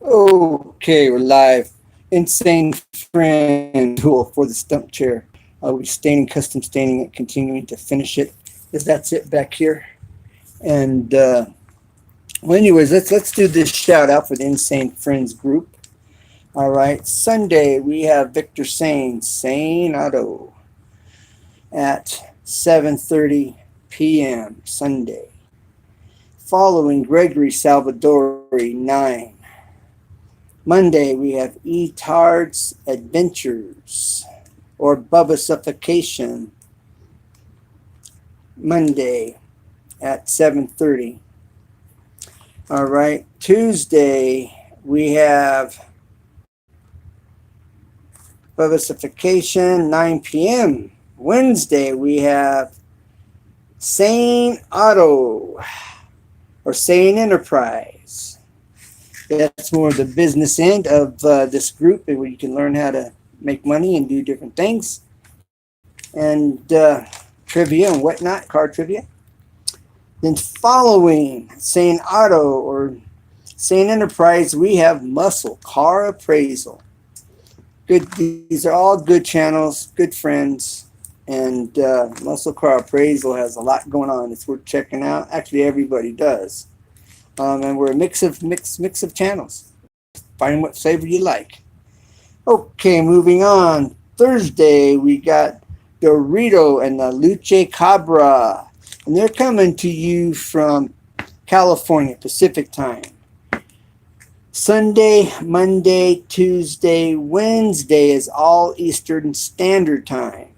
Okay, we're live. Insane friend tool for the stump chair. We're staining, custom staining it, continuing to finish it. That's it back here. And well, anyways, let's do this shout out for the Insane Friends group. All right, Sunday we have Victor Sane Auto at 7:30 p.m. Sunday. Following Gregory Salvadori 9. Monday we have Etard's Adventures or Bubba Suffocation. Monday at 7:30. All right. Tuesday we have Bubba Suffocation 9 p.m. Wednesday we have Sane Auto or Sane Enterprise. That's more the business end of this group where you can learn how to make money and do different things and trivia and whatnot, car trivia. Then following Sane Auto or Sane Enterprise, we have Muscle Car Appraisal. Good. These are all good channels, good friends, and Muscle Car Appraisal has a lot going on. It's worth checking out. Actually, everybody does. And we're a mix of channels. Find what flavor you like. Okay, moving on. Thursday we got Dorito and the Luce Cabra, and they're coming to you from California Pacific time. Sunday, Monday, Tuesday, Wednesday is all Eastern Standard Time.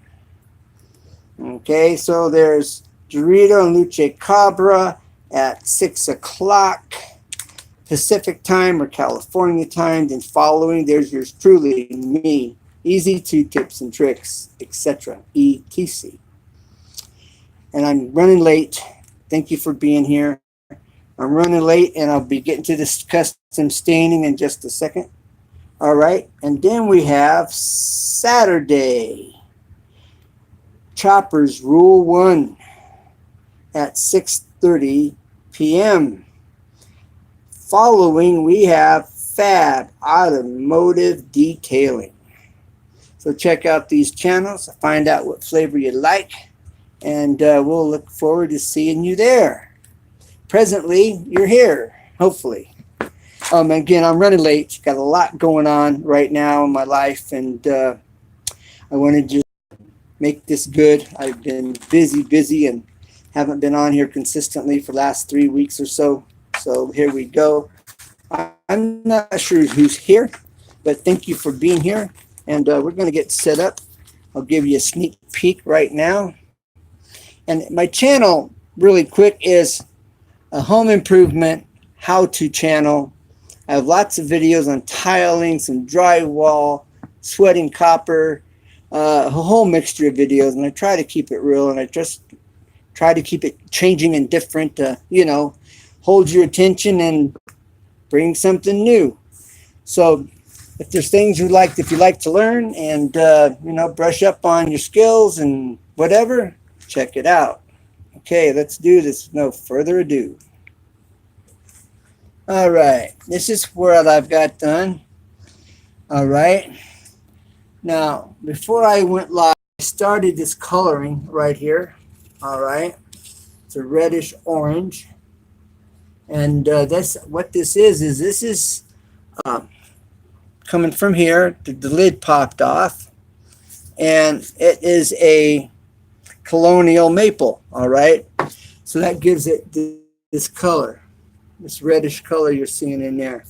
Okay, so there's Dorito and Luce Cabra at 6 o'clock Pacific time or California time. Then following, there's yours truly, me. Easy 2 tips and tricks, etc. ETC. And I'm running late. Thank you for being here. I'm running late and I'll be getting to this custom staining in just a second. All right. And then we have Saturday. Choppers Rule 1 at 6:30 p.m. Following, we have Fab Automotive Detailing. So check out these channels, find out what flavor you like, and we'll look forward to seeing you there. Presently, you're here, hopefully. Again, I'm running late. Got a lot going on right now in my life, and I want to just make this good. I've been busy, and haven't been on here consistently for the last 3 weeks or so. So here we go. I'm not sure who's here, but thank you for being here. And we're going to get set up. I'll give you a sneak peek right now. And my channel, really quick, is a home improvement how-to channel. I have lots of videos on tiling, some drywall, sweating copper, a whole mixture of videos. And I try to keep it real, and I just try to keep it changing and different, hold your attention and bring something new. So if there's things if you like to learn and, brush up on your skills and whatever, check it out. Okay, let's do this with no further ado. All right, this is what I've got done. All right. Now, before I went live, I started this coloring right here. All right. It's a reddish orange. And that's what this is this is coming from here. The lid popped off. And it is a colonial maple. All right. So that gives it this color, this reddish color you're seeing in there.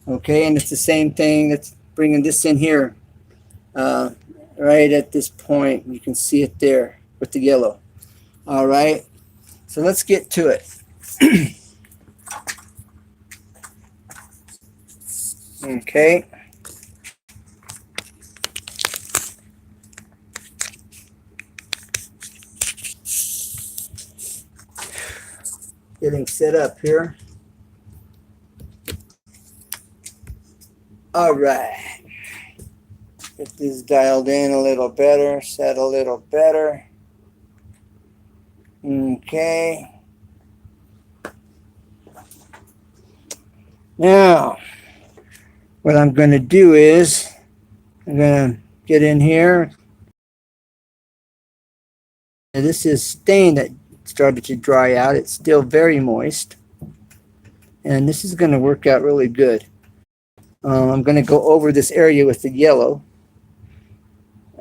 Okay. And it's the same thing that's bringing this in here. Right at this point. You can see it there with the yellow. All right. So let's get to it. Okay. Getting set up here. All right. Get this dialed in a little better, set a little better. Okay. Now, what I'm going to do is I'm going to get in here. And this is stain that started to dry out. It's still very moist. And this is going to work out really good. I'm going to go over this area with the yellow.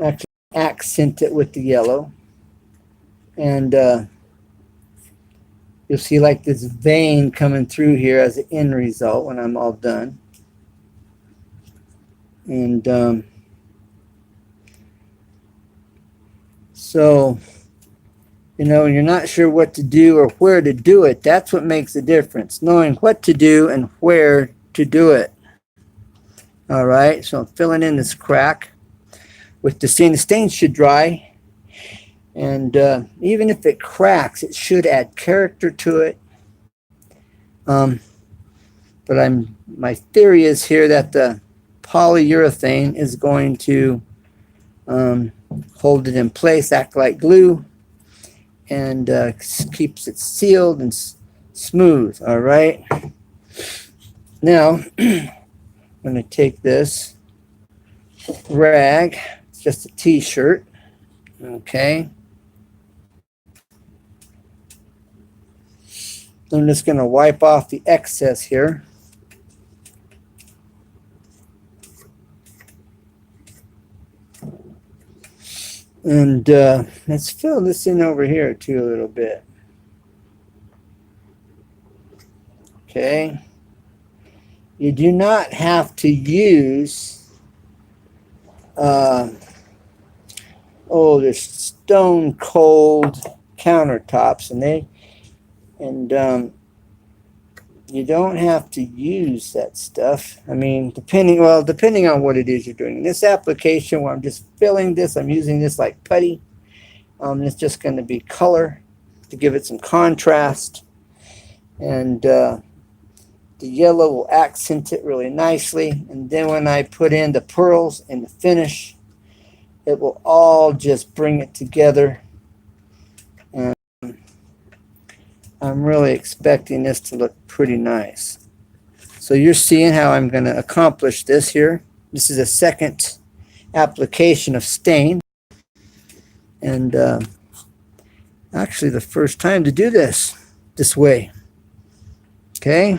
Actually, accent it with the yellow. And you'll see like this vein coming through here as an end result when I'm all done. And so, you know, you're not sure what to do or where to do it. That's what makes the difference, knowing what to do and where to do it. All right, so I'm filling in this crack with the stain. The stain should dry, and even if it cracks, it should add character to it. But my theory is here that the polyurethane is going to hold it in place, act like glue, and keeps it sealed and smooth. All right. Now I'm going to take this rag. It's just a t-shirt. Okay. I'm just going to wipe off the excess here. And let's fill this in over here too a little bit. Okay. You do not have to use, there's stone cold countertops, and you don't have to use that stuff. I mean, depending on what it is you're doing. In this application where I'm just filling this, I'm using this like putty. It's just going to be color to give it some contrast. And the yellow will accent it really nicely. And then when I put in the pearls and the finish, it will all just bring it together. And I'm really expecting this to look pretty nice. So you're seeing how I'm going to accomplish this here. This is a second application of stain. And actually the first time to do this way. Okay.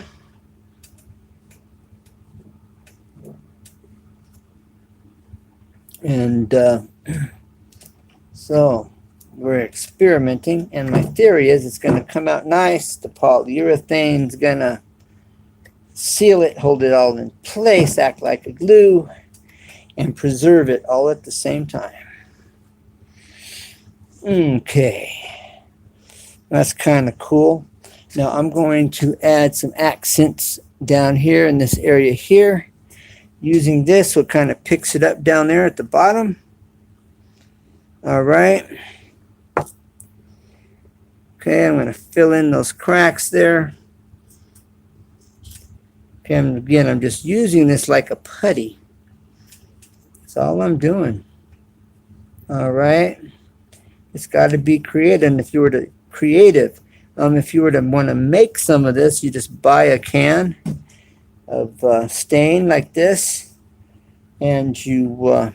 And so we're experimenting, and my theory is it's going to come out nice. The polyurethane's going to seal it, hold it all in place, act like a glue, and preserve it all at the same time. Okay, that's kind of cool. Now I'm going to add some accents down here in this area here. Using this, what kind of picks it up down there at the bottom. All right. Okay, I'm going to fill in those cracks there. Okay, and again, I'm just using this like a putty. That's all I'm doing. All right. It's got to be creative. And if you were to if you were to want to make some of this, you just buy a can of stain like this, and you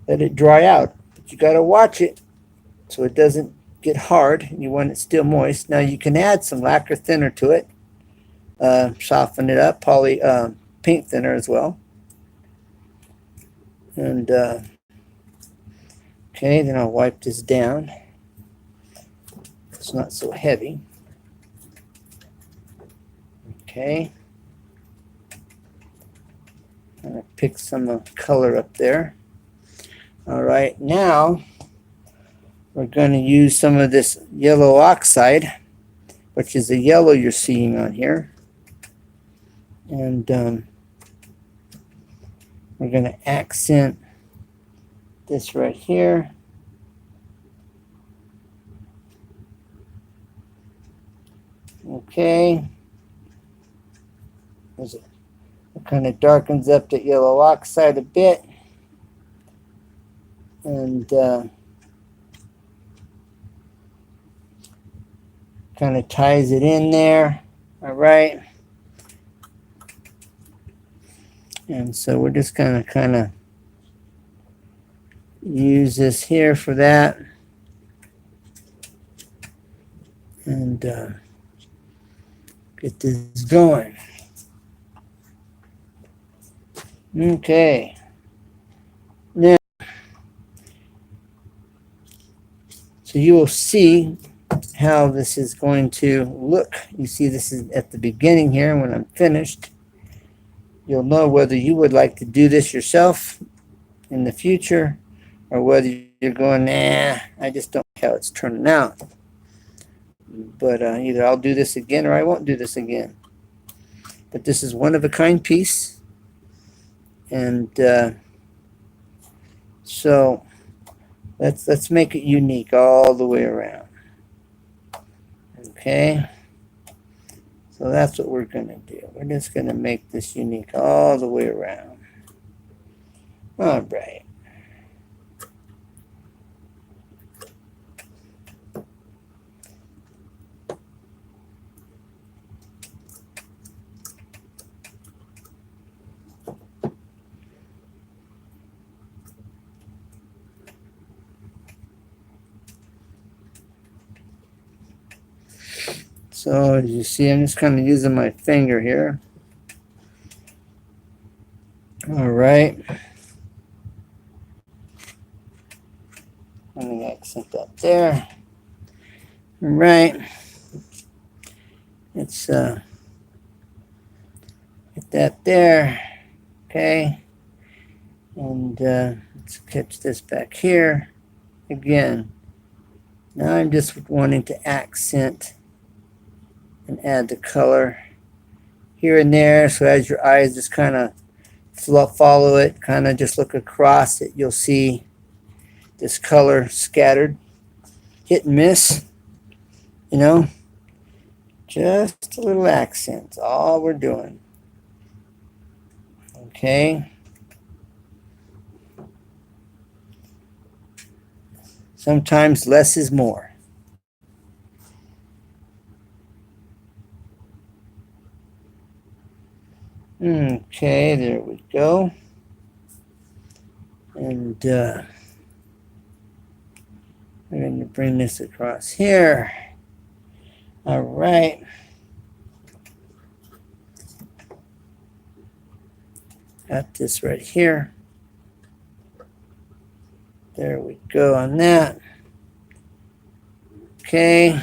let it dry out. But you got to watch it so it doesn't get hard, and you want it still moist. Now you can add some lacquer thinner to it, soften it up, paint thinner as well. And okay, then I'll wipe this down. It's not so heavy. Okay. I'm going to pick some color up there. All right, now we're going to use some of this yellow oxide, which is the yellow you're seeing on here. And we're going to accent this right here. Okay. It kind of darkens up the yellow oxide a bit. And kind of ties it in there. All right. And so we're just gonna kind of use this here for that. And get this going. Okay. Now, so you will see how this is going to look. You see this is at the beginning here. When I'm finished, you'll know whether you would like to do this yourself in the future or whether you're going, nah, I just don't like how it's turning out. But either I'll do this again or I won't do this again. But this is one of a kind piece. And so let's make it unique all the way around. Okay. So that's what we're going to do. We're just going to make this unique all the way around. All right. So as you see, I'm just kind of using my finger here. All right. Let me accent that there. All right. Let's get that there. Okay. And let's catch this back here. Again, now I'm just wanting to accent and add the color here and there. So as your eyes just kind of follow it, kind of just look across it, you'll see this color scattered, hit and miss, you know, just a little accent, all we're doing. Okay. Sometimes less is more. Okay, there we go. And we're going to bring this across here. All right. Got this right here. There we go on that. Okay.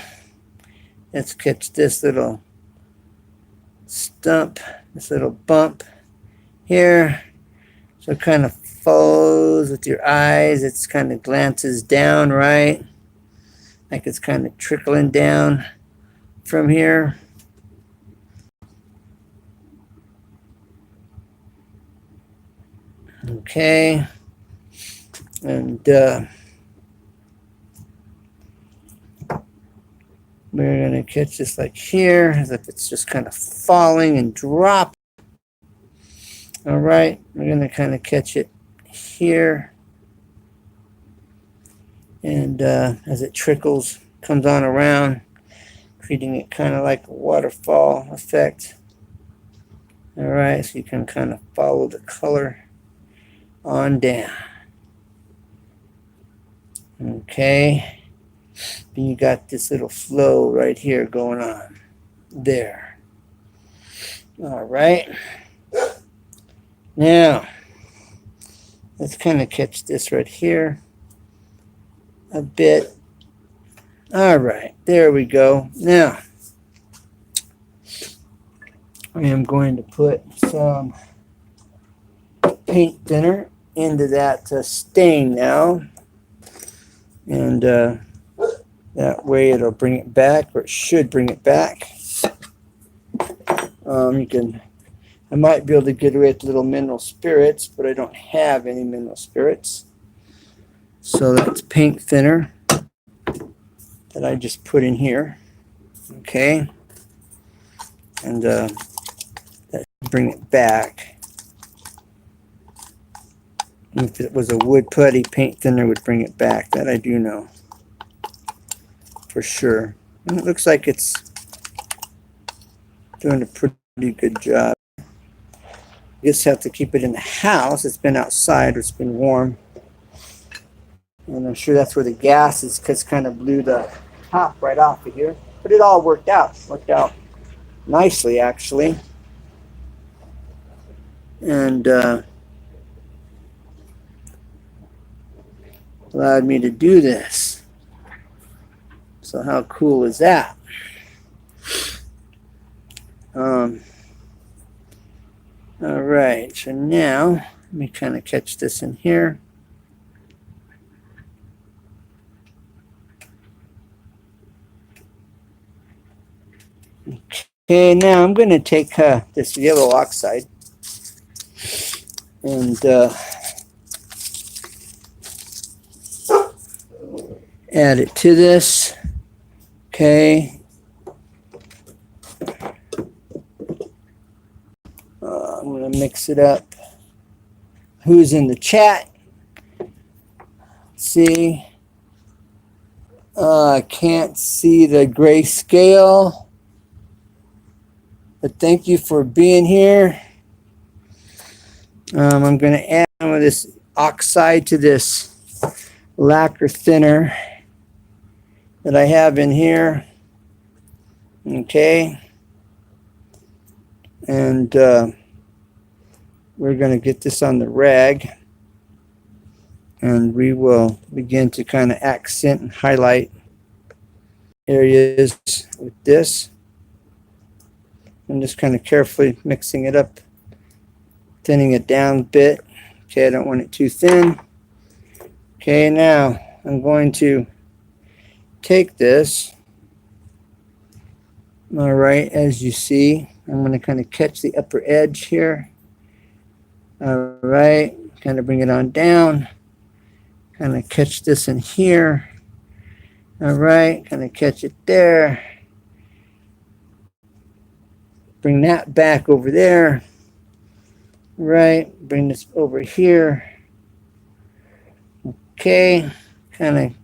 Let's catch this little stump, this little bump here. So it kind of follows with your eyes. It's kind of glances down, right? Like it's kind of trickling down from here. Okay. And we're going to catch this like here, as if it's just kind of falling and dropping. All right, we're going to kind of catch it here. And as it trickles, comes on around, treating it kind of like a waterfall effect. All right, so you can kind of follow the color on down. Okay, then you got this little flow right here going on there. All right, now let's kind of catch this right here a bit. All right, there we go. Now I am going to put some paint thinner into that stain now, and that way it'll bring it back, or it should bring it back. I might be able to get rid of little mineral spirits, but I don't have any mineral spirits. So that's paint thinner that I just put in here. Okay. And that should bring it back. If it was a wood putty, paint thinner would bring it back. That I do know for sure. And it looks like it's doing a pretty good job. I just have to keep it in the house. It's been outside or it's been warm. And I'm sure that's where the gas is, because kind of blew the top right off of here. But it all worked out. Worked out nicely, actually. And allowed me to do this. So how cool is that? All right, so now let me kind of catch this in here. Okay, now I'm going to take this yellow oxide and add it to this. Okay. I'm going to mix it up. Who's in the chat? See? I can't see the grayscale. But thank you for being here. I'm going to add some of this oxide to this lacquer thinner that I have in here. Okay. And we're going to get this on the rag. And we will begin to kind of accent and highlight areas with this. I'm just kind of carefully mixing it up, thinning it down a bit. Okay, I don't want it too thin. Okay, now I'm going to take this. All right, as you see, I'm going to kind of catch the upper edge here. All right, kind of bring it on down. Kind of catch this in here. All right, kind of catch it there. Bring that back over there. Right, bring this over here. Okay, kind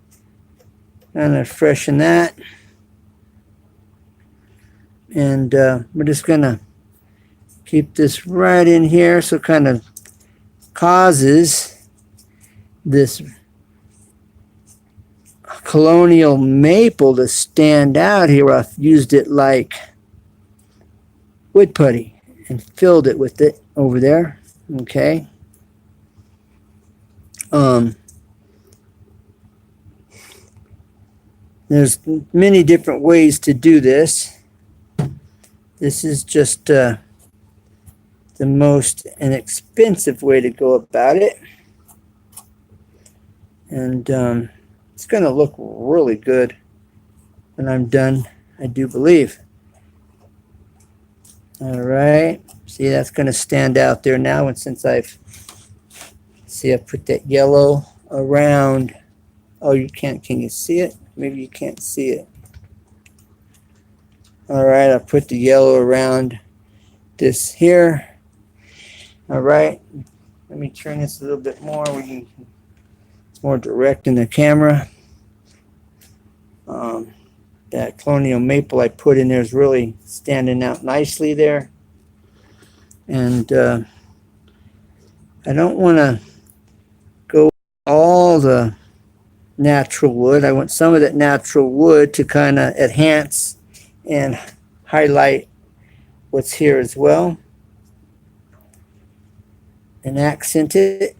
of freshen that. And we're just gonna keep this right in here, so it kind of causes this colonial maple to stand out here. I've used it like wood putty and filled it with it over there. Okay. There's many different ways to do this. This is just the most inexpensive way to go about it. And it's going to look really good when I'm done, I do believe. All right, see, that's going to stand out there now. And since I've put that yellow around. Oh, you can't, can you see it? Maybe you can't see it. All right, I put the yellow around this here. All right, let me turn this a little bit more. It's more direct in the camera. That colonial maple I put in there is really standing out nicely there. And I don't want to go all the natural wood. I want some of that natural wood to kind of enhance and highlight what's here as well and accent it.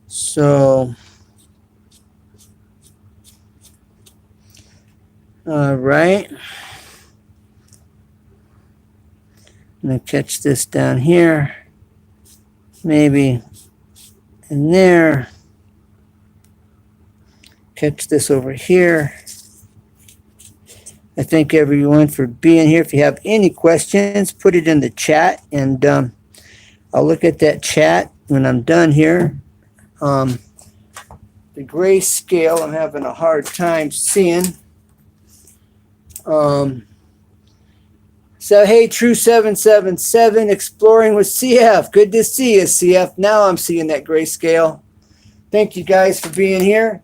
So, all right. I'm going to catch this down here, maybe in there. Catch this over here. I thank everyone for being here. If you have any questions, put it in the chat, and I'll look at that chat when I'm done here. The grayscale, I'm having a hard time seeing. So, hey, True777, exploring with CF. Good to see you, CF. Now I'm seeing that grayscale. Thank you guys for being here.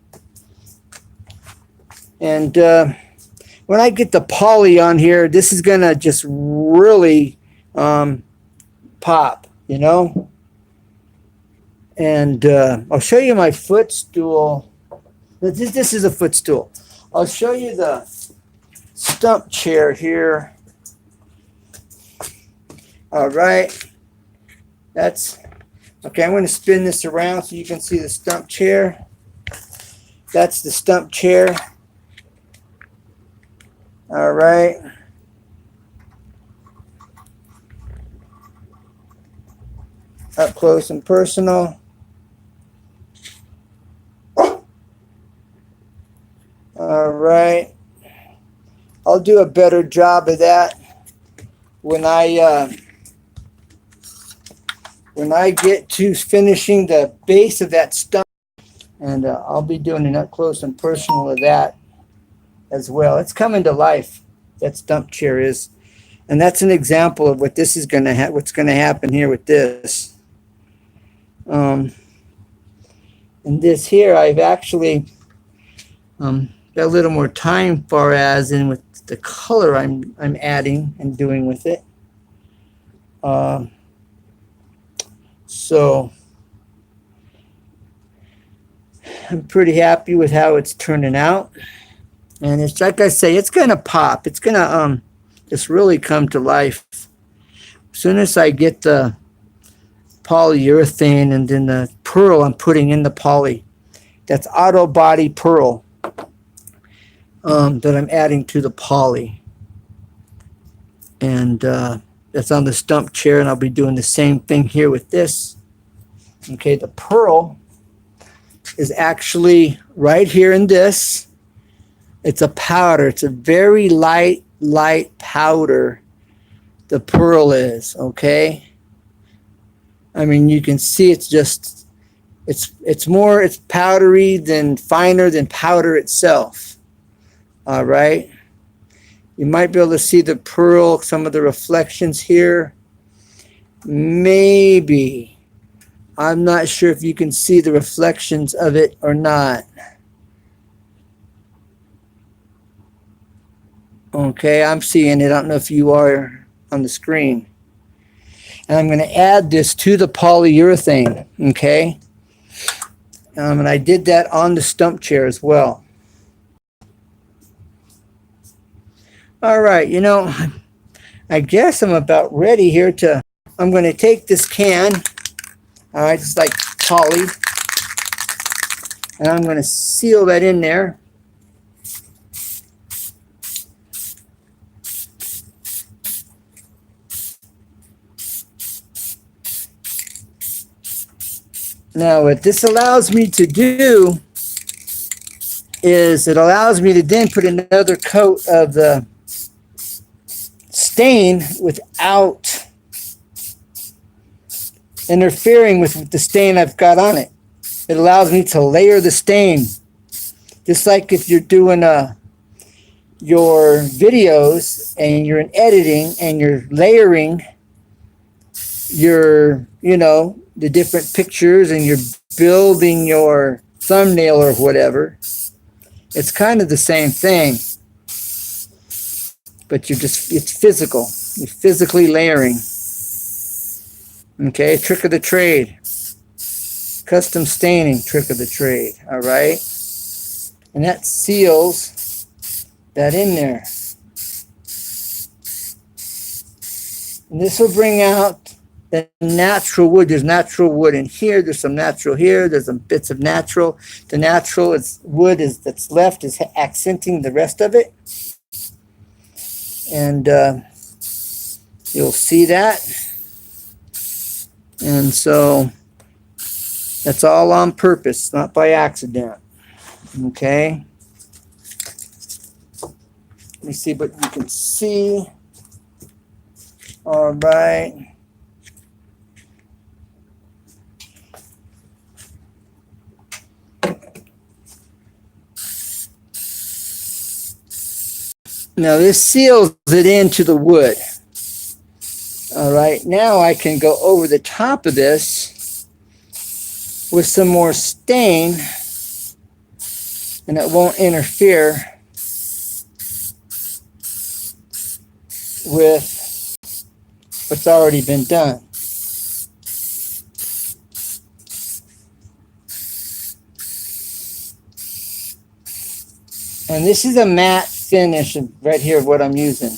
And when when I get the poly on here, this is gonna just really pop, you know. And I'll show you my footstool. This is a footstool. I'll show you the stump chair here. All right, that's okay. I'm going to spin this around so you can see the stump chair. That's the stump chair. All right. Up close and personal. All right. I'll do a better job of that when I get to finishing the base of that stump, and I'll be doing an up close and personal of that as well. It's coming to life. That stump chair is, and that's an example of what this is going to what's going to happen here with this. And this here, I've actually got a little more time far as in with the color I'm adding and doing with it. So I'm pretty happy with how it's turning out. And it's like I say, it's going to pop. It's going to just really come to life. As soon as I get the polyurethane and then the pearl I'm putting in the poly, that's auto body pearl that I'm adding to the poly. And that's on the stump chair, and I'll be doing the same thing here with this. Okay, the pearl is actually right here in this. It's a powder. It's a very light powder. The pearl is, okay? I mean, you can see it's just, it's powdery than finer than powder itself. All right? You might be able to see the pearl, some of the reflections here. Maybe. I'm not sure if you can see the reflections of it or not. Okay, I'm seeing it. I don't know if you are on the screen. And I'm going to add this to the polyurethane, okay? And I did that on the stump chair as well. All right, you know, I guess I'm about ready here to, I'm going to take this can, all right, it's like poly, and I'm going to seal that in there. Now, what this allows me to do is it allows me to then put another coat of the stain without interfering with the stain I've got on it. It allows me to layer the stain. Just like if you're doing your videos and you're in editing and you're layering your, you know, the different pictures and you're building your thumbnail or whatever. It's kind of the same thing, but it's physical. You're physically layering. Okay, trick of the trade. Custom staining, trick of the trade. All right, and that seals that in there. And this will bring out the natural wood. There's natural wood in here. There's some natural here. There's some bits of natural. The natural wood that's left is accenting the rest of it. And you'll see that. And so that's all on purpose, not by accident. Okay. Let me see what you can see. All right. Now this seals it into the wood. All right, now I can go over the top of this with some more stain, and it won't interfere with what's already been done. And this is a matte finish right here of what I'm using.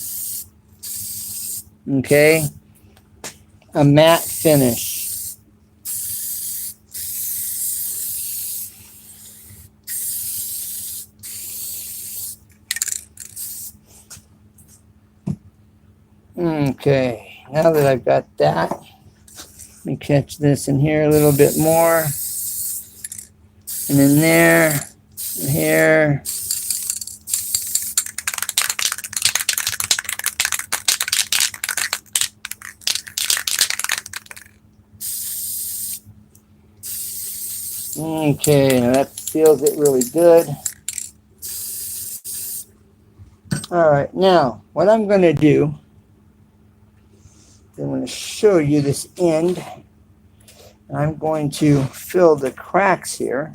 Okay? A matte finish. Okay, now that I've got that, let me catch this in here a little bit more. And in there, and here. Okay, now that seals it really good. All right, now what I'm going to do, I'm going to show you this end. I'm going to fill the cracks here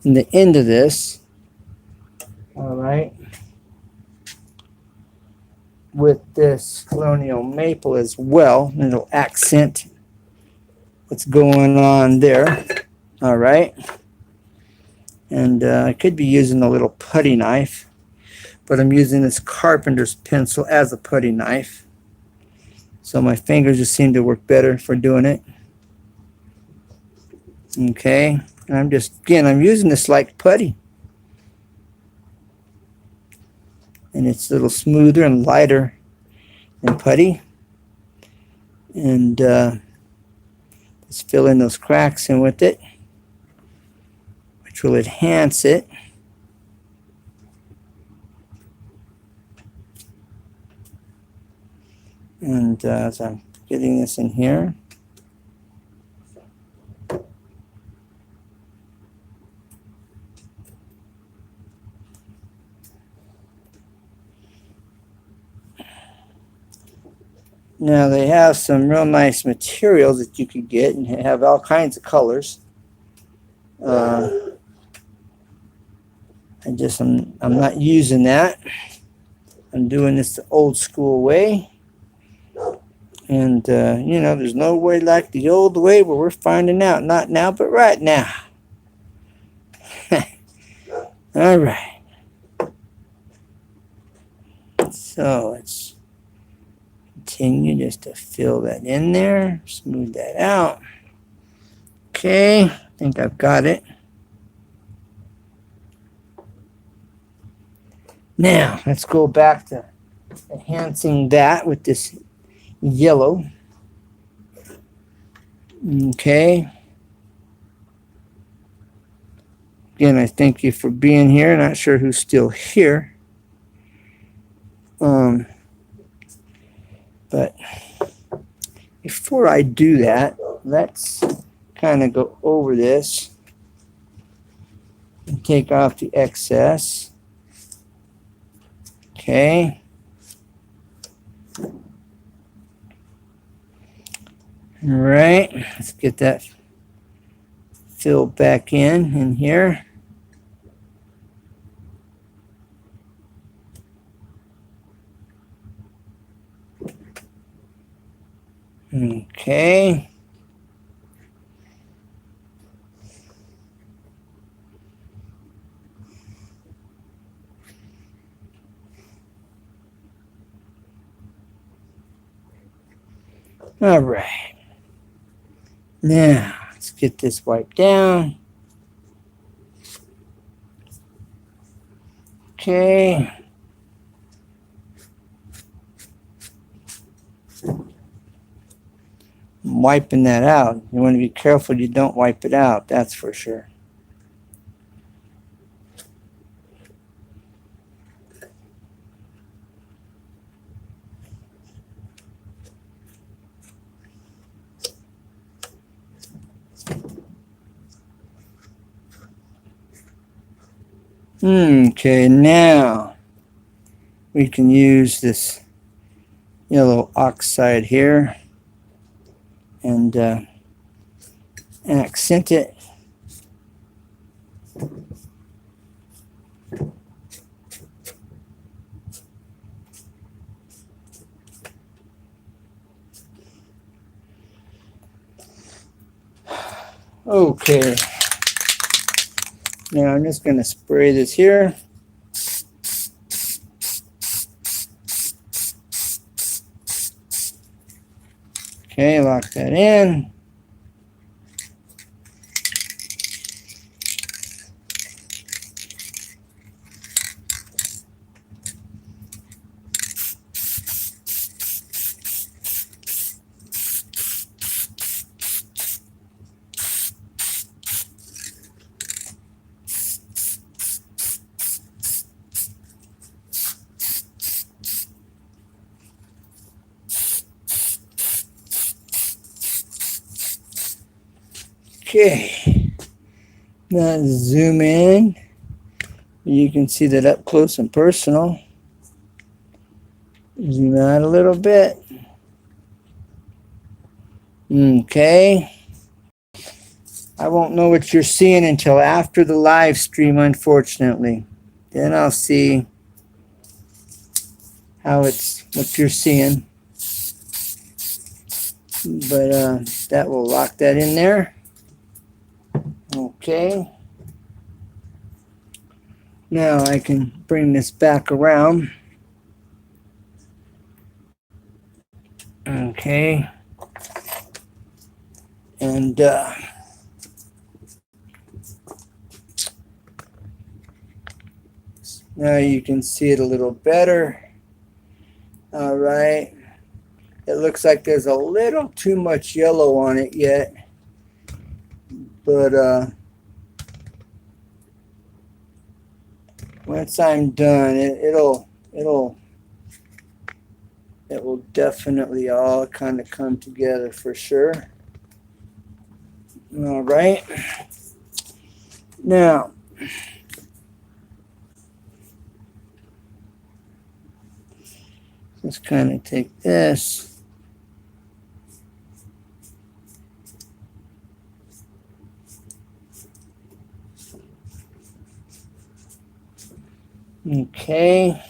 in the end of this. All right, with this colonial maple as well, and it'll accent what's going on there. All right, and I could be using a little putty knife, but I'm using this carpenter's pencil as a putty knife, so my fingers just seem to work better for doing it. Okay, and I'm using this like putty, and it's a little smoother and lighter than putty. And just fill in those cracks in with it, which will enhance it. And as I'm getting this in here, now they have some real nice materials that you could get, and have all kinds of colors. I'm not using that. I'm doing this the old school way. And, there's no way like the old way, where we're finding out. Not now, but right now. All right. So let's continue just to fill that in there. Smooth that out. Okay, I think I've got it. Now, let's go back to enhancing that with this yellow. Okay. Again, I thank you for being here. Not sure who's still here. But before I do that, let's kind of go over this and take off the excess. Okay. All right, let's get that filled back in here. Okay. All right. Now, let's get this wiped down. Okay. I'm wiping that out. You want to be careful you don't wipe it out, that's for sure. Okay, now we can use this yellow oxide here and accent it. Okay. Now I'm just going to spray this here. Okay, lock that in. Okay, now zoom in. You can see that up close and personal. Zoom out a little bit. Okay. I won't know what you're seeing until after the live stream, unfortunately. Then I'll see how it's what you're seeing. But that will lock that in there. Okay. Now I can bring this back around. Okay. And now you can see it a little better. All right. It looks like there's a little too much yellow on it yet. But once I'm done, it will definitely all kind of come together for sure. All right. Now, let's kind of take this. Okay.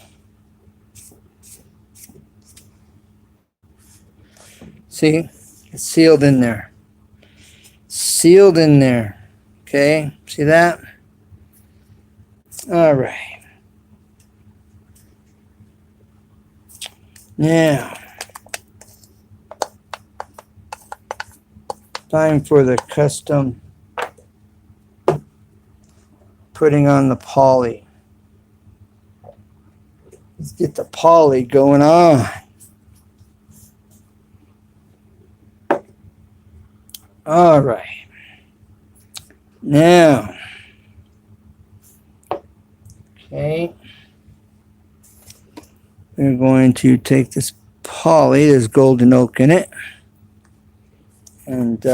See, it's sealed in there. Sealed in there. Okay, see that? All right. Now, time for the custom putting on the poly. Let's get the poly going on. All right. Now, okay, we're going to take this poly, there's golden oak in it, and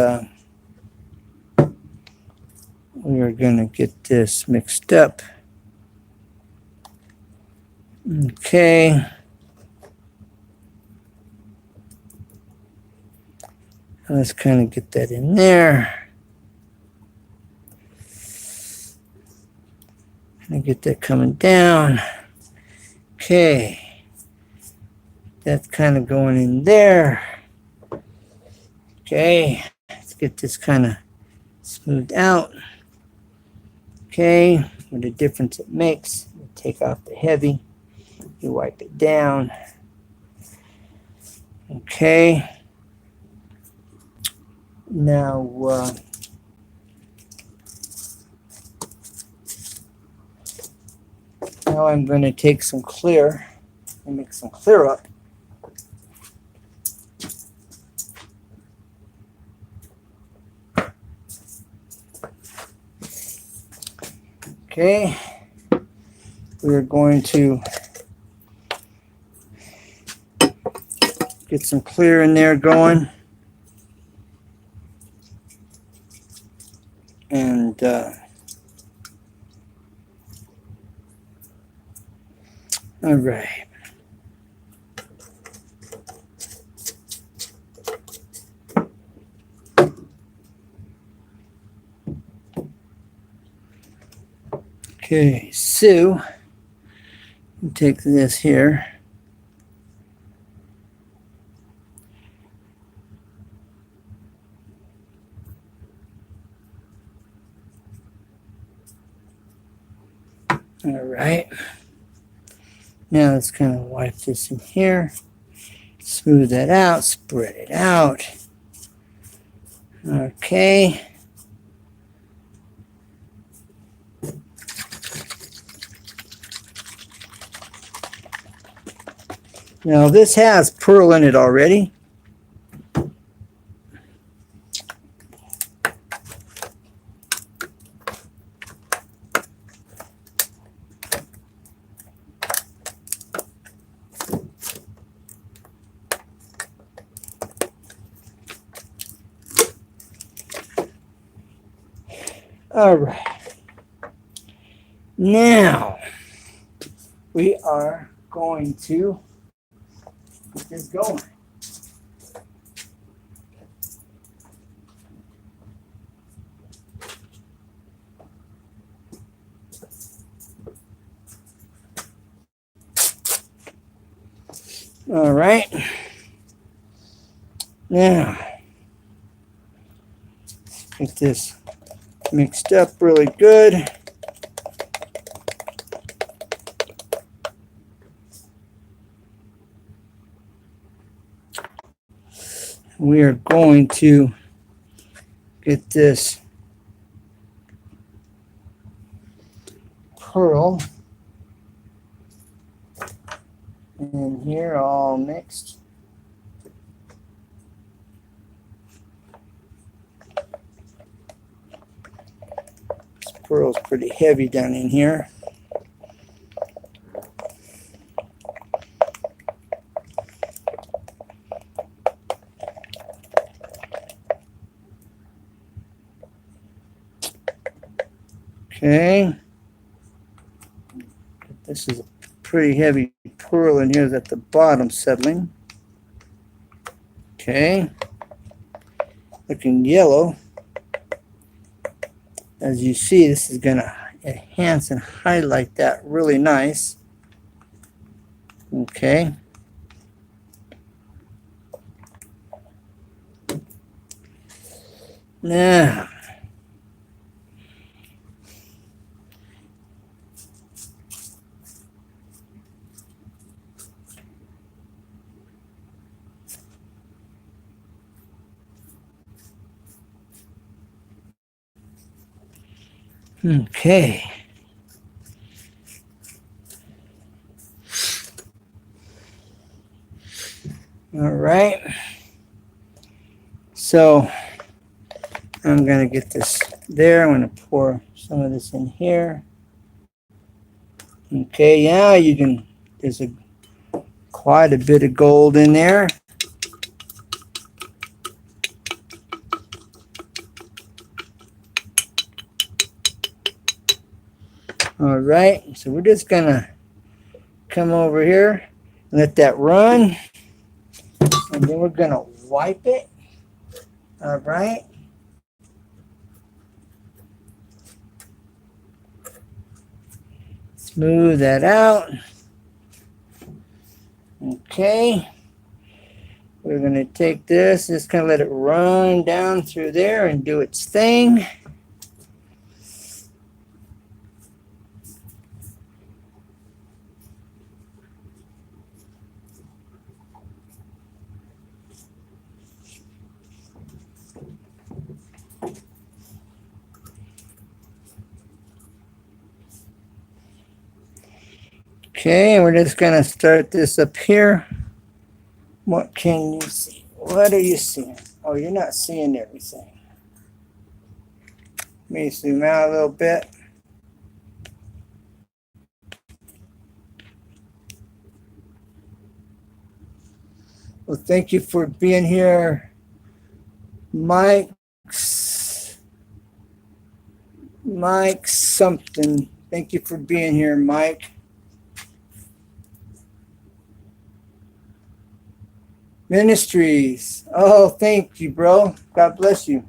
we are going to get this mixed up. Okay. Let's kind of get that in there. And get that coming down. Okay. That's kind of going in there. Okay. Let's get this kind of smoothed out. Okay. What a difference it makes. You take off the heavy. You wipe it down. Okay. Now, now I'm going to take some clear and mix some clear up. Okay, we're going to get some clear in there going. And all right. Okay, so take this here. All right. Now let's kind of wipe this in here. Smooth that out, spread it out. Okay. Now this has pearl in it already. All right. Now we are going to get this going. All right. Now, get this mixed up really good. We are going to get this pearl in here all mixed. This pearl's pretty heavy down in here. Okay. This is a pretty heavy pearl in here at the bottom settling. Okay. Looking yellow. As you see, this is going to enhance and highlight that really nice. Okay. Now, okay. All right. So I'm going to get this there. I'm going to pour some of this in here. Okay, yeah, you can, there's quite a bit of gold in there. All right, so we're just going to come over here and let that run. And then we're going to wipe it. All right. Smooth that out. Okay. We're going to take this, just kind of let it run down through there and do its thing. Okay, we're just going to start this up here. What can you see? What are you seeing? Oh, you're not seeing everything. Let me zoom out a little bit. Well, thank you for being here, Mike something. Thank you for being here, Mike. Ministries. Oh, thank you, bro. God bless you.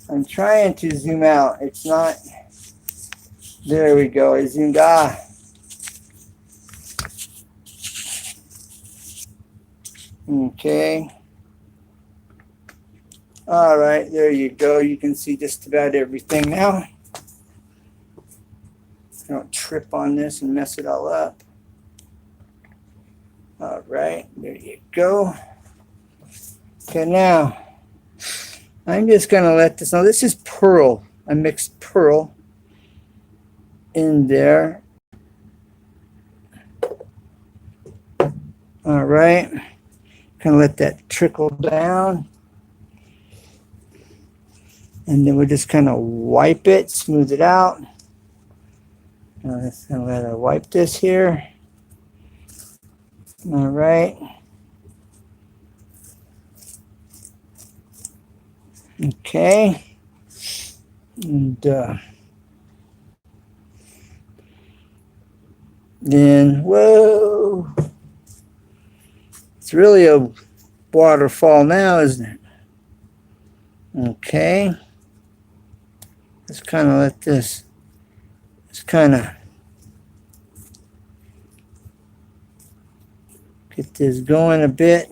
I'm trying to zoom out. It's not. There we go. I zoomed out. Okay. All right. There you go. You can see just about everything now. I don't trip on this and mess it all up. All right, there you go. Okay, now I'm just gonna let this, now this is pearl. I mixed pearl in there. All right, gonna let that trickle down. And then we're just gonna wipe it, smooth it out. Now let's gonna let her wipe this here. All right. Okay. And then, whoa. It's really a waterfall now, isn't it? Okay. Let's kind of let this, let's kind of get this going a bit.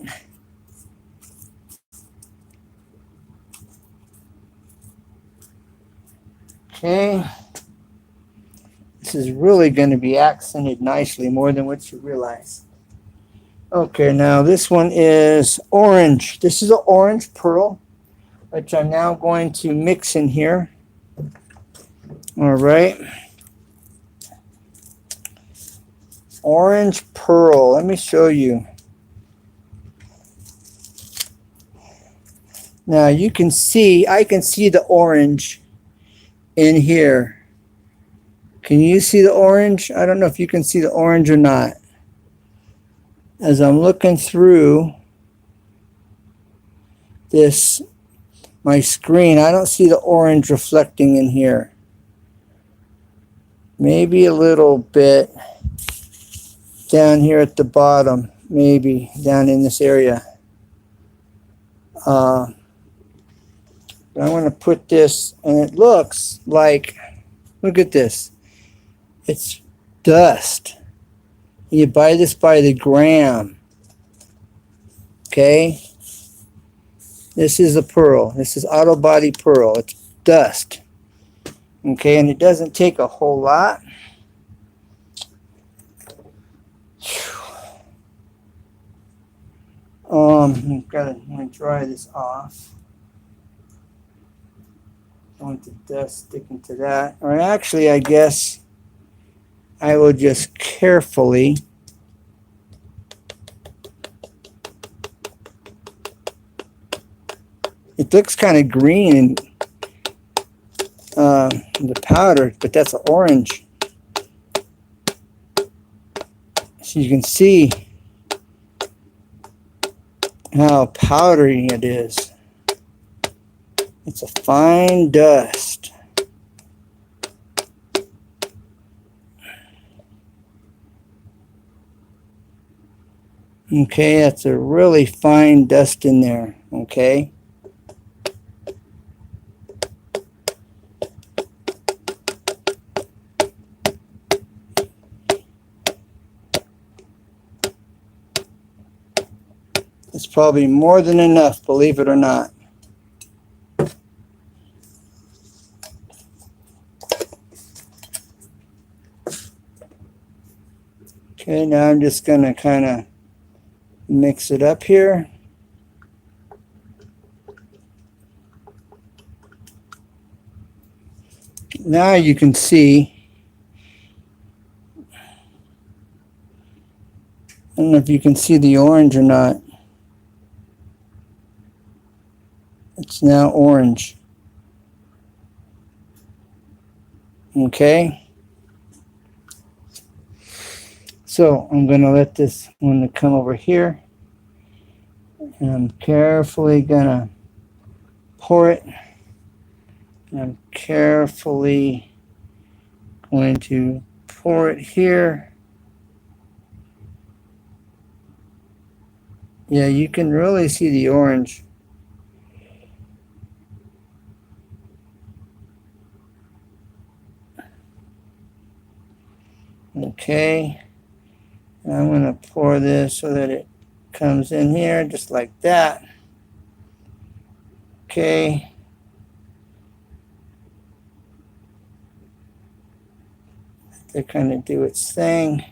Okay. This is really going to be accented nicely, more than what you realize. Okay, now this one is orange. This is an orange pearl, which I'm now going to mix in here. All right. Orange pearl. Let me show you. Now you can see, I can see the orange in here. Can you see the orange? I don't know if you can see the orange or not. As I'm looking through this, my screen, I don't see the orange reflecting in here. Maybe a little bit down here at the bottom, maybe down in this area. But I want to put this, and it looks like, look at this. It's dust. You buy this by the gram. Okay? This is a pearl. This is auto body pearl. It's dust. Okay, and it doesn't take a whole lot. I'm gonna dry this off. I want the dust sticking to that. Or actually, I guess I will just carefully it looks kind of green in the powder, but that's orange. So you can see how powdery it is. It's a fine dust. Okay, that's a really fine dust in there, okay? It's probably more than enough, believe it or not. Okay, now I'm just going to kind of mix it up here. Now you can see, I don't know if you can see the orange or not. It's now orange. Okay. So I'm going to let this one come over here. And I'm carefully going to pour it. And I'm carefully going to pour it here. Yeah, you can really see the orange. Okay. And I'm going to pour this so that it comes in here just like that. Okay. to kind of do its thing.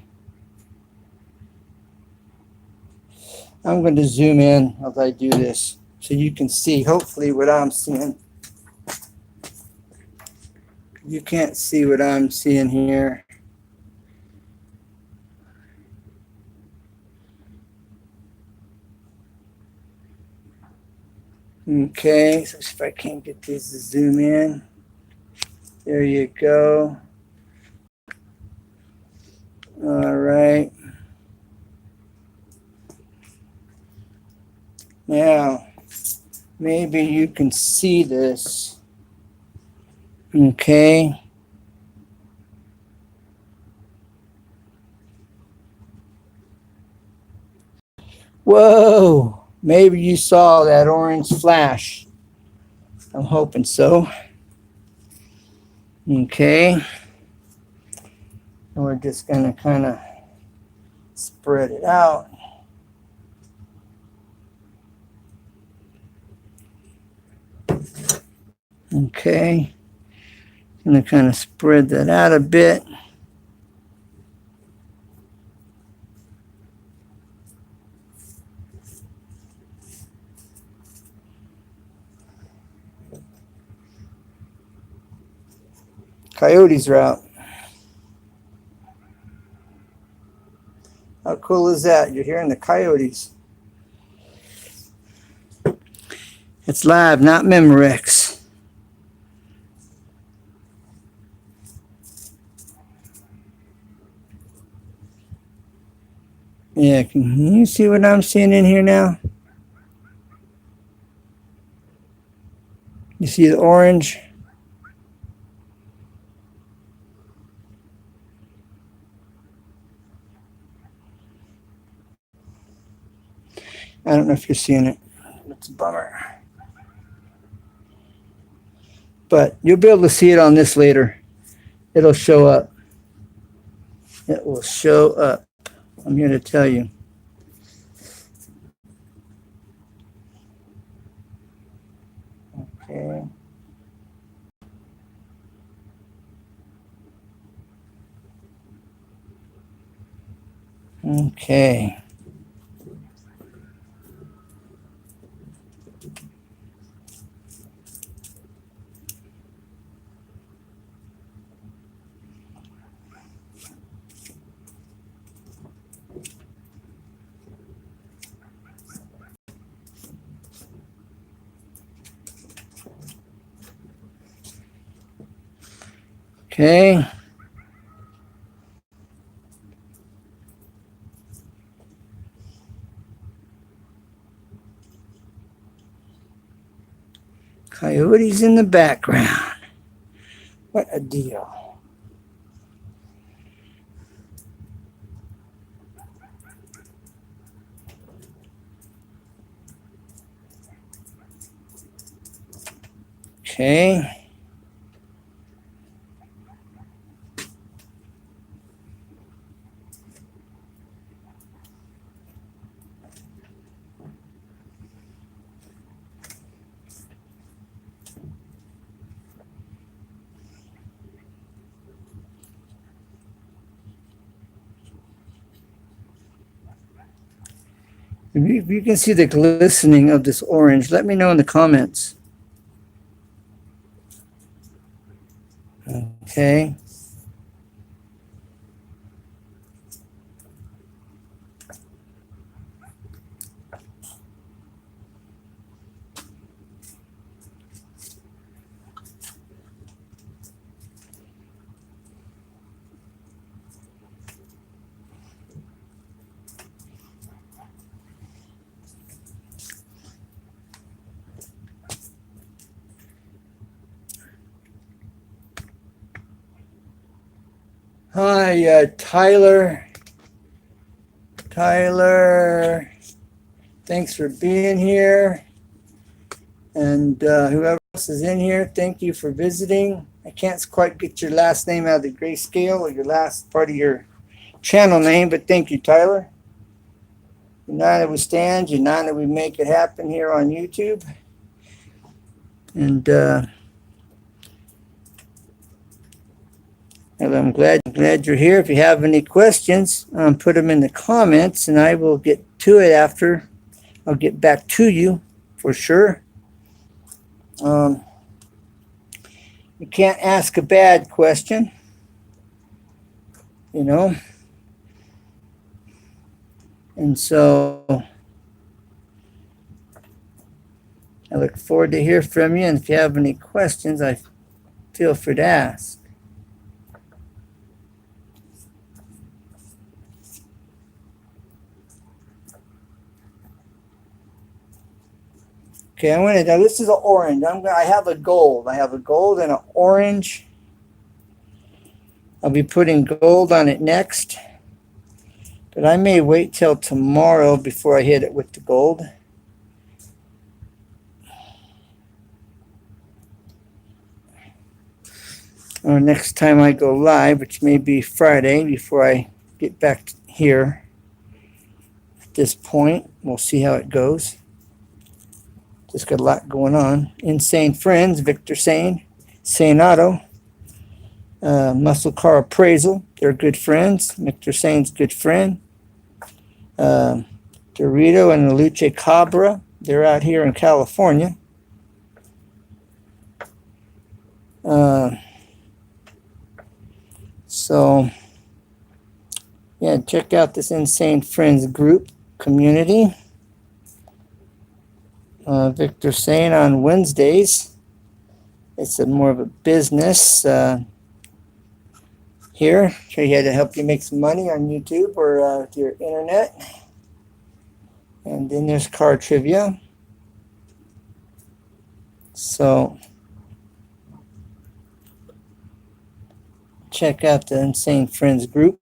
I'm going to zoom in as I do this so you can see hopefully what I'm seeing. You can't see what I'm seeing here. Okay, so if I can't get this to zoom in. There you go. All right. Now, maybe you can see this. Okay. Whoa. Maybe you saw that orange flash. I'm hoping so. Okay. And we're just going to kind of spread it out. Okay. Going to kind of spread that out a bit. Coyotes are out. How cool is that? You're hearing the coyotes. It's live, not Memorex. Yeah, can you see what I'm seeing in here now? You see the orange? I don't know if you're seeing it. It's a bummer. But you'll be able to see it on this later. It'll show up. It will show up. I'm here to tell you. Okay. Okay. Okay. Coyotes in the background. What a deal. Okay. If you can see the glistening of this orange, let me know in the comments. Okay. Hi, Tyler. Tyler, thanks for being here. And whoever else is in here, thank you for visiting. I can't quite get your last name out of the grayscale or your last part of your channel name, but thank you, Tyler. United we stand, united we make it happen here on YouTube. And Well, I'm glad you're here. If you have any questions, put them in the comments, and I will get to it after. I'll get back to you for sure. Um, you can't ask a bad question, you know. And so I look forward to hear from you. And if you have any questions, I feel free to ask. Okay, now this is an orange. I have a gold. I have a gold and an orange. I'll be putting gold on it next. But I may wait till tomorrow before I hit it with the gold. Or next time I go live, which may be Friday before I get back here. At this point, we'll see how it goes. Just got a lot going on. Insane Friends, Victor Sane, Sane Auto, Muscle Car Appraisal, they're good friends. Victor Sane's good friend. Dorito and Luce Cabra, they're out here in California. So, yeah, check out this Insane Friends group community. Victor Sane on Wednesdays. It's more of a business here. Show you how to help you make some money on YouTube or with your internet. And then there's car trivia. So check out the Insane Friends group.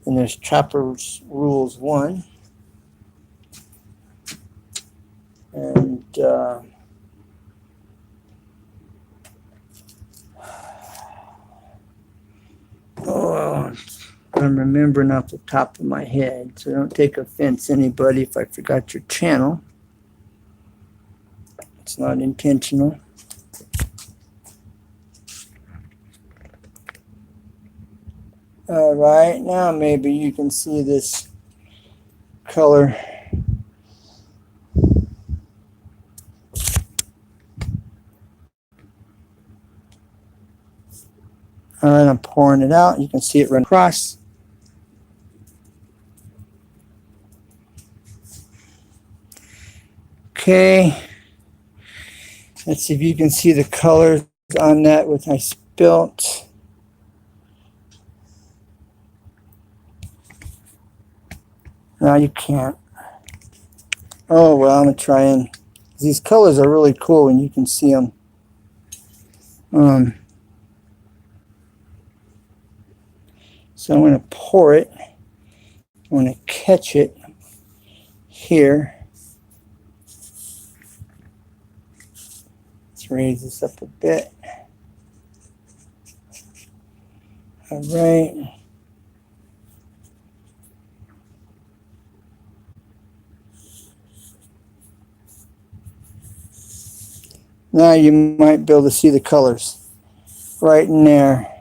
And there's Chopper's Rules 1. And I'm remembering off the top of my head, so don't take offense, anybody, if I forgot your channel. It's not intentional. All right, now maybe you can see this color. All right, I'm pouring it out. You can see it run across. Okay. Let's see if you can see the colors on that which I spilt. No, you can't. Oh, well, I'm going to try and... These colors are really cool when you can see them. So I'm going to pour it. I'm going to catch it here. Let's raise this up a bit. All right. Now you might be able to see the colors right in there.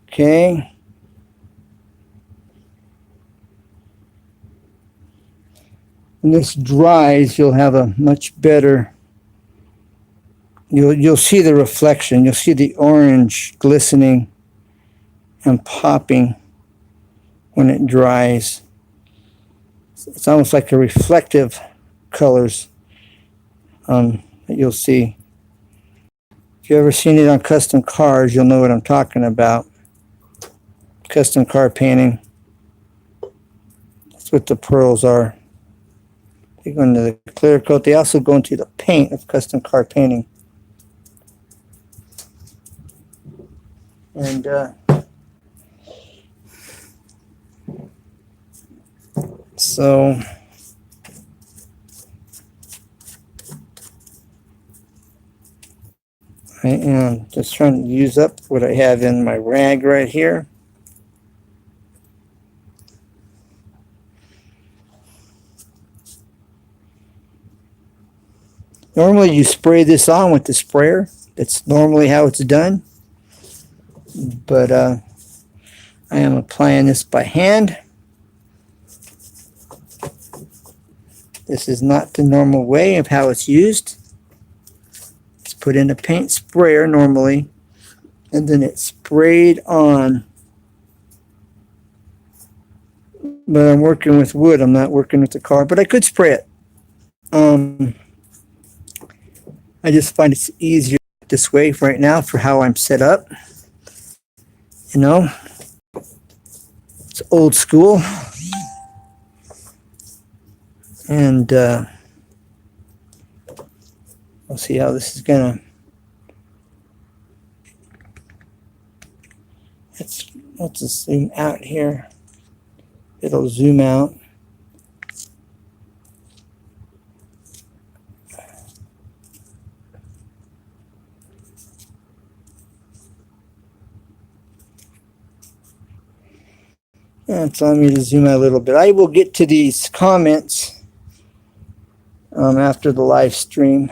Okay. When this dries, you'll have a much better, you'll see the reflection. You'll see the orange glistening and popping when it dries. It's almost like a reflective colors that you'll see. If you've ever seen it on custom cars, you'll know what I'm talking about. Custom car painting. That's what the pearls are. They go into the clear coat. They also go into the paint of custom car painting. And so I am just trying to use up what I have in my rag right here. Normally you spray this on with the sprayer. That's normally how it's done. But I am applying this by hand. This is not the normal way of how it's used. It's put in a paint sprayer normally, and then it's sprayed on. But I'm working with wood. I'm not working with the car, but I could spray it. I just find it's easier this way right now for how I'm set up. You know, it's old school. And we'll see how this is gonna. Let's just zoom out here. It'll zoom out. It's allowing me to zoom out a little bit. I will get to these comments after the live stream.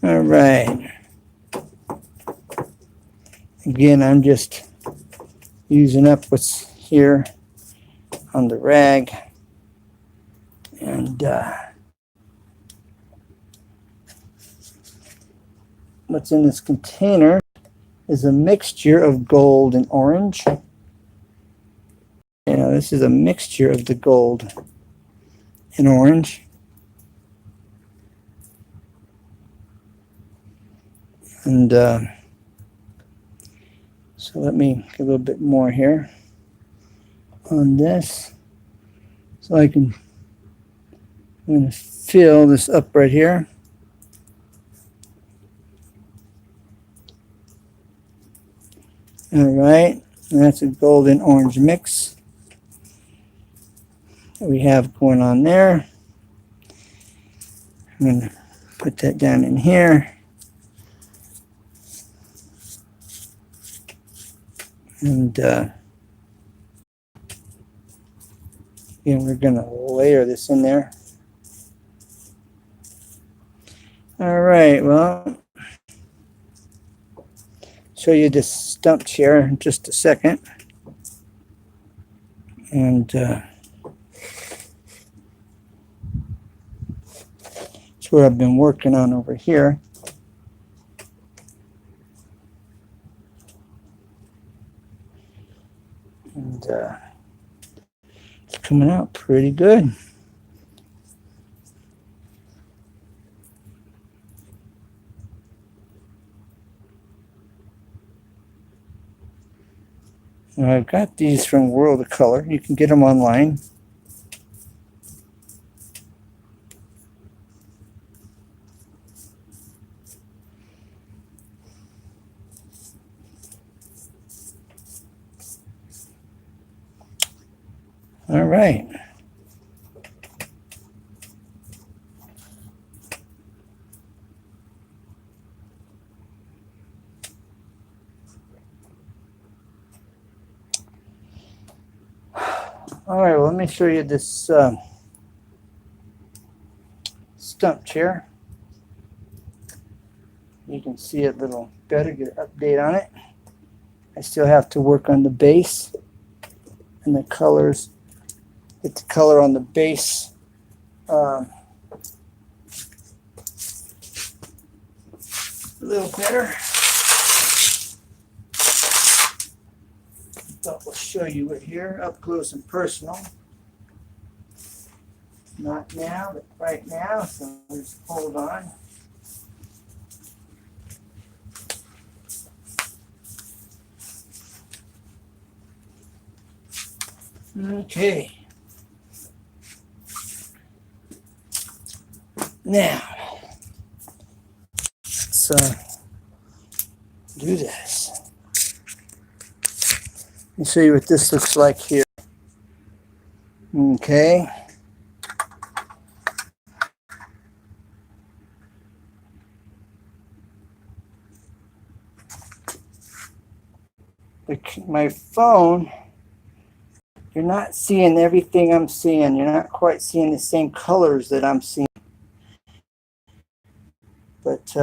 All right. Again, I'm just using up what's here on the rag. And what's in this container is a mixture of gold and orange. This is a mixture of the gold and orange. And so let me get a little bit more here on this. So I'm going to fill this up right here. All right, and that's a golden orange mix that we have going on there. I'm going to put that down in here. And again, we're going to layer this in there. All right, well, show you this stump chair in just a second. And it's what I've been working on over here. And it's coming out pretty good. Now, I've got these from World of Color. You can get them online. All right. All right, well, let me show you this stump chair. You can see it a little better, get an update on it. I still have to work on the base and the colors, get the color on the base a little better. Thought we'll show you it here up close and personal. Not now, but right now, so just hold on. Okay. Now, let's do this. Let me show you what this looks like here. Okay. my phone, you're not seeing everything I'm seeing. You're not quite seeing the same colors that I'm seeing. But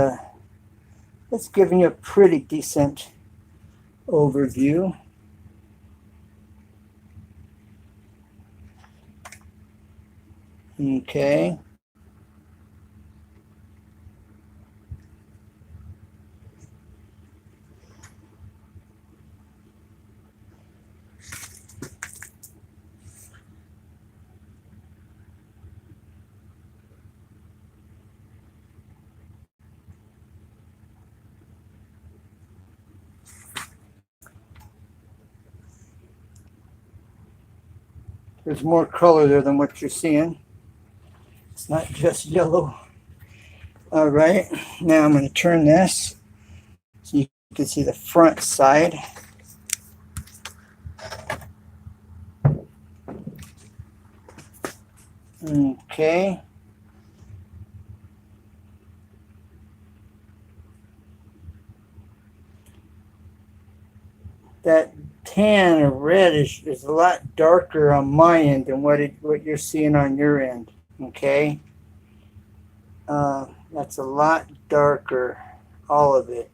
it's giving you a pretty decent overview. Okay. There's more color there than what you're seeing. It's not just yellow. All right, now I'm going to turn this so you can see the front side. Okay. That tan or red is a lot darker on my end than what you're seeing on your end. Okay. That's a lot darker. All of it.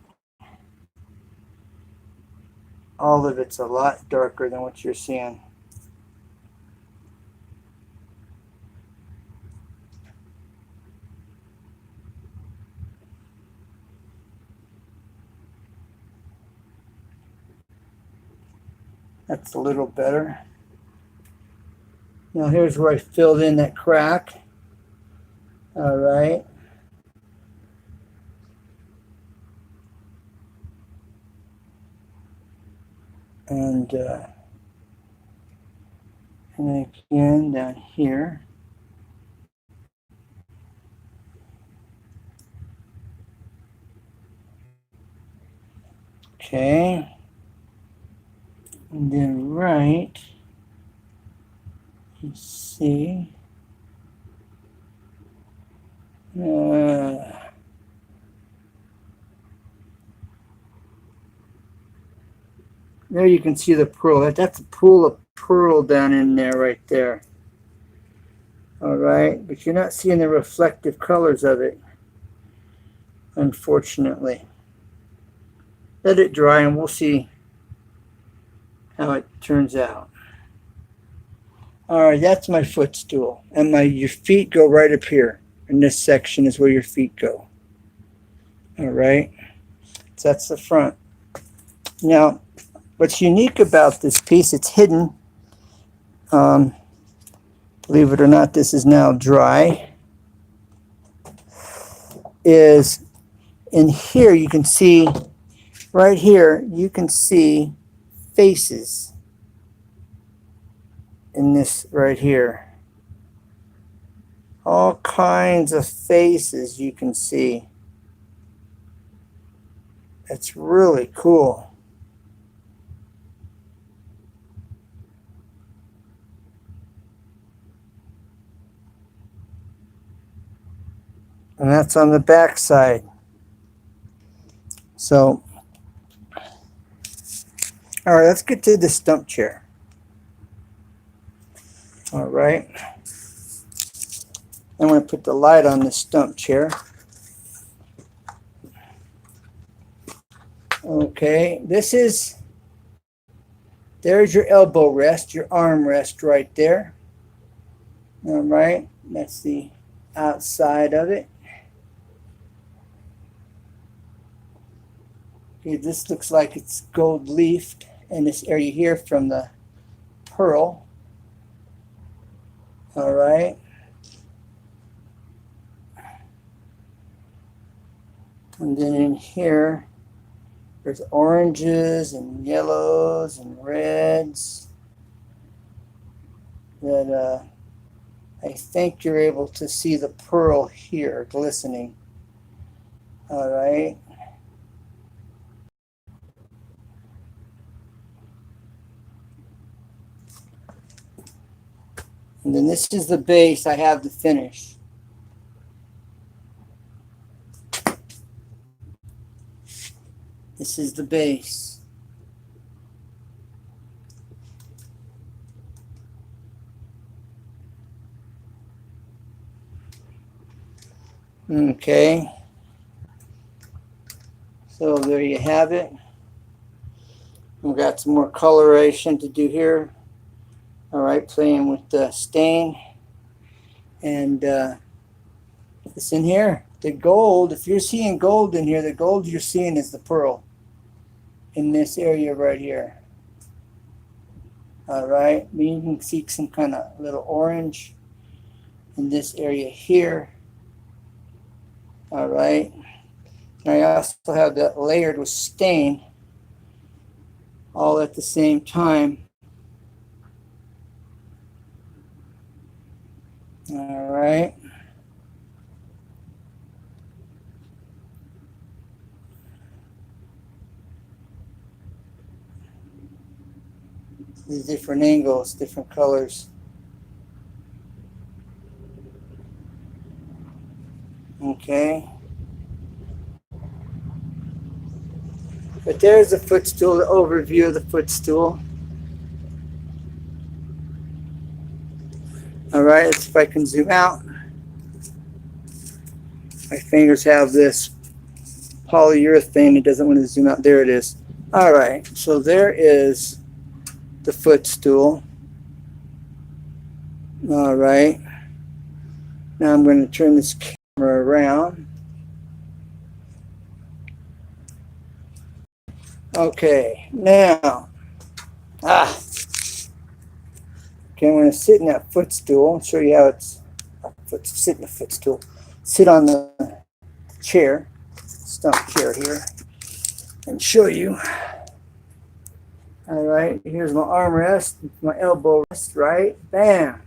All of it's a lot darker than what you're seeing. That's a little better. Now here's where I filled in that crack. All right. And then again down here. Okay. And then right, you see. There you can see the pearl. That's a pool of pearl down in there right there. All right, but you're not seeing the reflective colors of it, unfortunately. Let it dry and we'll see how it turns out. All right, that's my footstool. And your feet go right up here. And this section is where your feet go. All right, so that's the front. Now, what's unique about this piece, it's hidden. Believe it or not, this is now dry. Is in here, you can see, right here, you can see faces in this right here. All kinds of faces you can see. It's really cool. And that's on the back side. So, all right, let's get to the stump chair. All right. I'm going to put the light on the stump chair. Okay, there's your elbow rest, your arm rest right there. All right, that's the outside of it. Okay, this looks like it's gold leafed in this area here from the pearl. All right. And then in here, there's oranges and yellows and reds that I think you're able to see the pearl here glistening. All right. And then this is the base I have to finish. This is the base. Okay. So there you have it. We've got some more coloration to do here. All right, playing with the stain. And it's in here. The gold, if you're seeing gold in here, the gold you're seeing is the pearl in this area right here. All right, you can see some kind of little orange in this area here. All right. I also have that layered with stain all at the same time. All right. These different angles, different colors. Okay. But there's the footstool, the overview of the footstool. All right, let's see if I can zoom out. My fingers have this polyurethane. It doesn't want to zoom out. There it is. All right, so there is the footstool. All right. Now I'm going to turn this camera around. Okay, now, okay, I'm going to sit in that footstool and show you how it's, sit in the footstool. Sit on the chair, stump chair here, and show you. All right, here's my armrest, my elbow rest, right? Bam.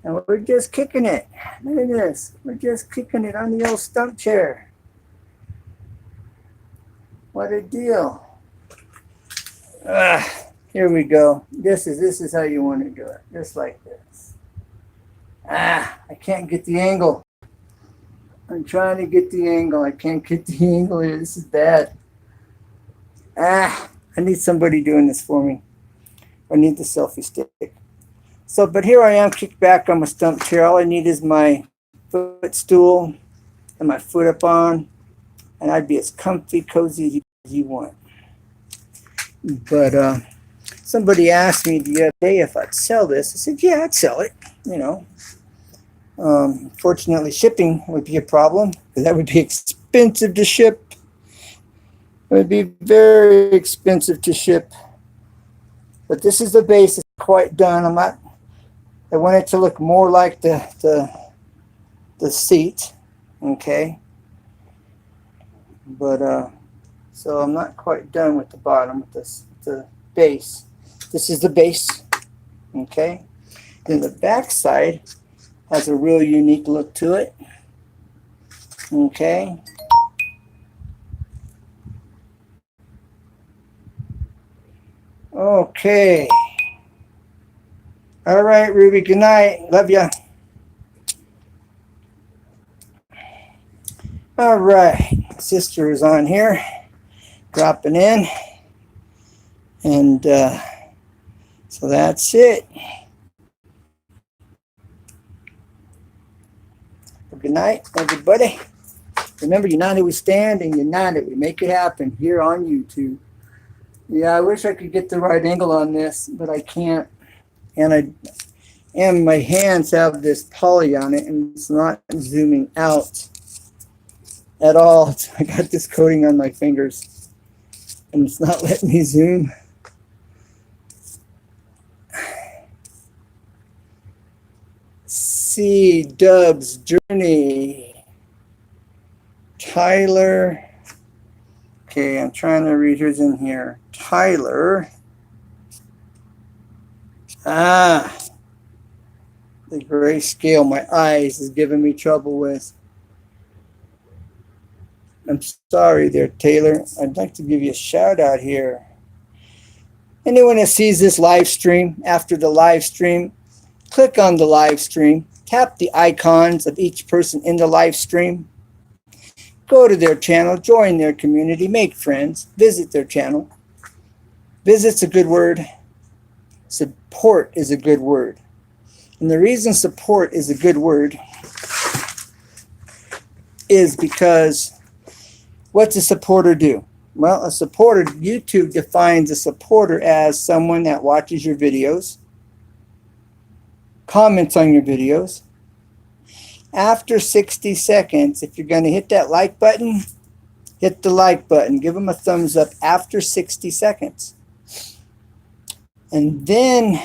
And we're just kicking it. Look at this. We're just kicking it on the old stump chair. What a deal. Here we go. This is how you want to do it. Just like this. I can't get the angle. I'm trying to get the angle. I can't get the angle here. This is bad. I need somebody doing this for me. I need the selfie stick. So, but here I am kicked back on my stump chair. All I need is my footstool and my foot up on, and I'd be as comfy, cozy as you want. But somebody asked me the other day if I'd sell this. I said, yeah, I'd sell it, you know. Fortunately, shipping would be a problem because that would be expensive to ship. It would be very expensive to ship. But this is the base. It's quite done. I want it to look more like the seat, okay? But so I'm not quite done with the bottom with this, the base. This is the base, okay? Then the back side has a real unique look to it, okay? Okay. All right, Ruby, good night. Love ya. All right, sister is on here, dropping in. And so that's it. Well, good night, everybody. Remember, united we stand and united we make it happen here on YouTube. Yeah, I wish I could get the right angle on this, but I can't. And my hands have this poly on it, and it's not zooming out at all. I got this coating on my fingers, and it's not letting me zoom. C Dubs Journey, Tyler. Okay, I'm trying to read who's in here. Tyler. The grayscale my eyes is giving me trouble with. I'm sorry there, Taylor. I'd like to give you a shout out here. Anyone that sees this live stream, after the live stream, click on the live stream, tap the icons of each person in the live stream, go to their channel, join their community, make friends, visit their channel. Visit's a good word. Support is a good word. And the reason support is a good word is because what's a supporter do? Well, a supporter, YouTube defines a supporter as someone that watches your videos, comments on your videos. After 60 seconds, if you're going to hit that like button, hit the like button. Give them a thumbs up after 60 seconds. And then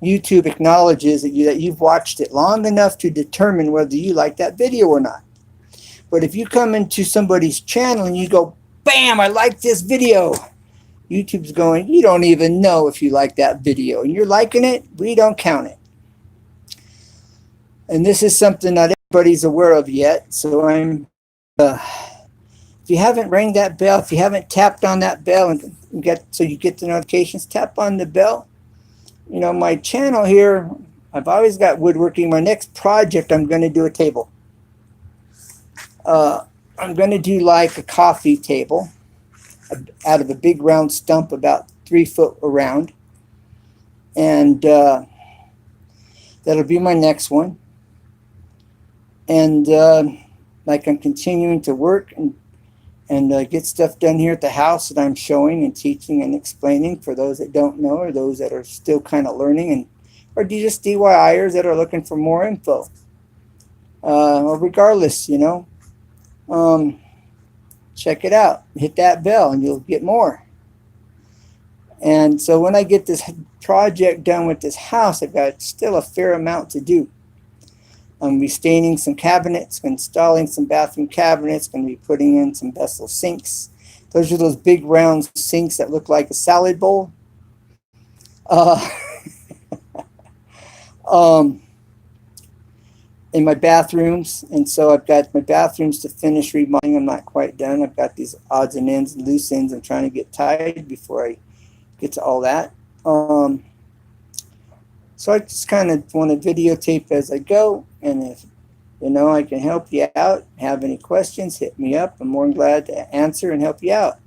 YouTube acknowledges that you've watched it long enough to determine whether you like that video or not. But if you come into somebody's channel and you go, bam, I like this video, YouTube's going, you don't even know if you like that video. And you're liking it, we don't count it. And this is something not everybody's aware of yet. So if you haven't rang that bell, if you haven't tapped on that bell and so you get the notifications, tap on the bell. You know, my channel here, I've always got woodworking. My next project, I'm going to do a table. I'm going to do like a coffee table out of a big round stump about 3 foot around. And that'll be my next one. And like I'm continuing to work and get stuff done here at the house that I'm showing and teaching and explaining for those that don't know or those that are still kind of learning, or just DIYers that are looking for more info. Or regardless, you know, check it out. Hit that bell and you'll get more. And so when I get this project done with this house, I've got still a fair amount to do. I'm restaining some cabinets, installing some bathroom cabinets, going to be putting in some vessel sinks. Those are those big round sinks that look like a salad bowl. In my bathrooms. And so I've got my bathrooms to finish remodeling. I'm not quite done. I've got these odds and ends and loose ends I'm trying to get tied before I get to all that. So I just kind of want to videotape as I go. And if, you know, I can help you out, have any questions, hit me up. I'm more than glad to answer and help you out.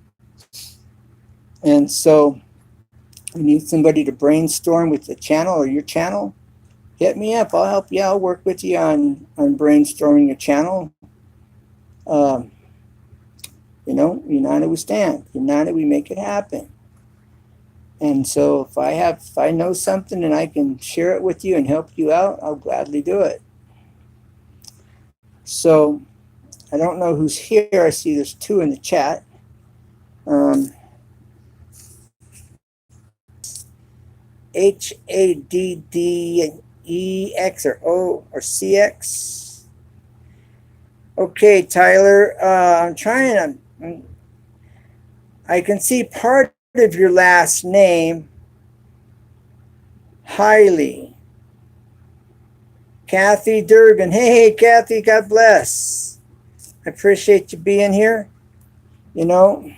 And so you need somebody to brainstorm with the channel or your channel, hit me up. I'll help you. I'll work with you on brainstorming your channel. You know, united we stand. United we make it happen. And so if I know something and I can share it with you and help you out, I'll gladly do it. So I don't know who's here. I see there's 2 in the chat. HADDEX or O or CX. Okay, Tyler. I'm trying to. I can see part of your last name. Highly. Kathy Durgan. Hey, Kathy, God bless. I appreciate you being here. You know,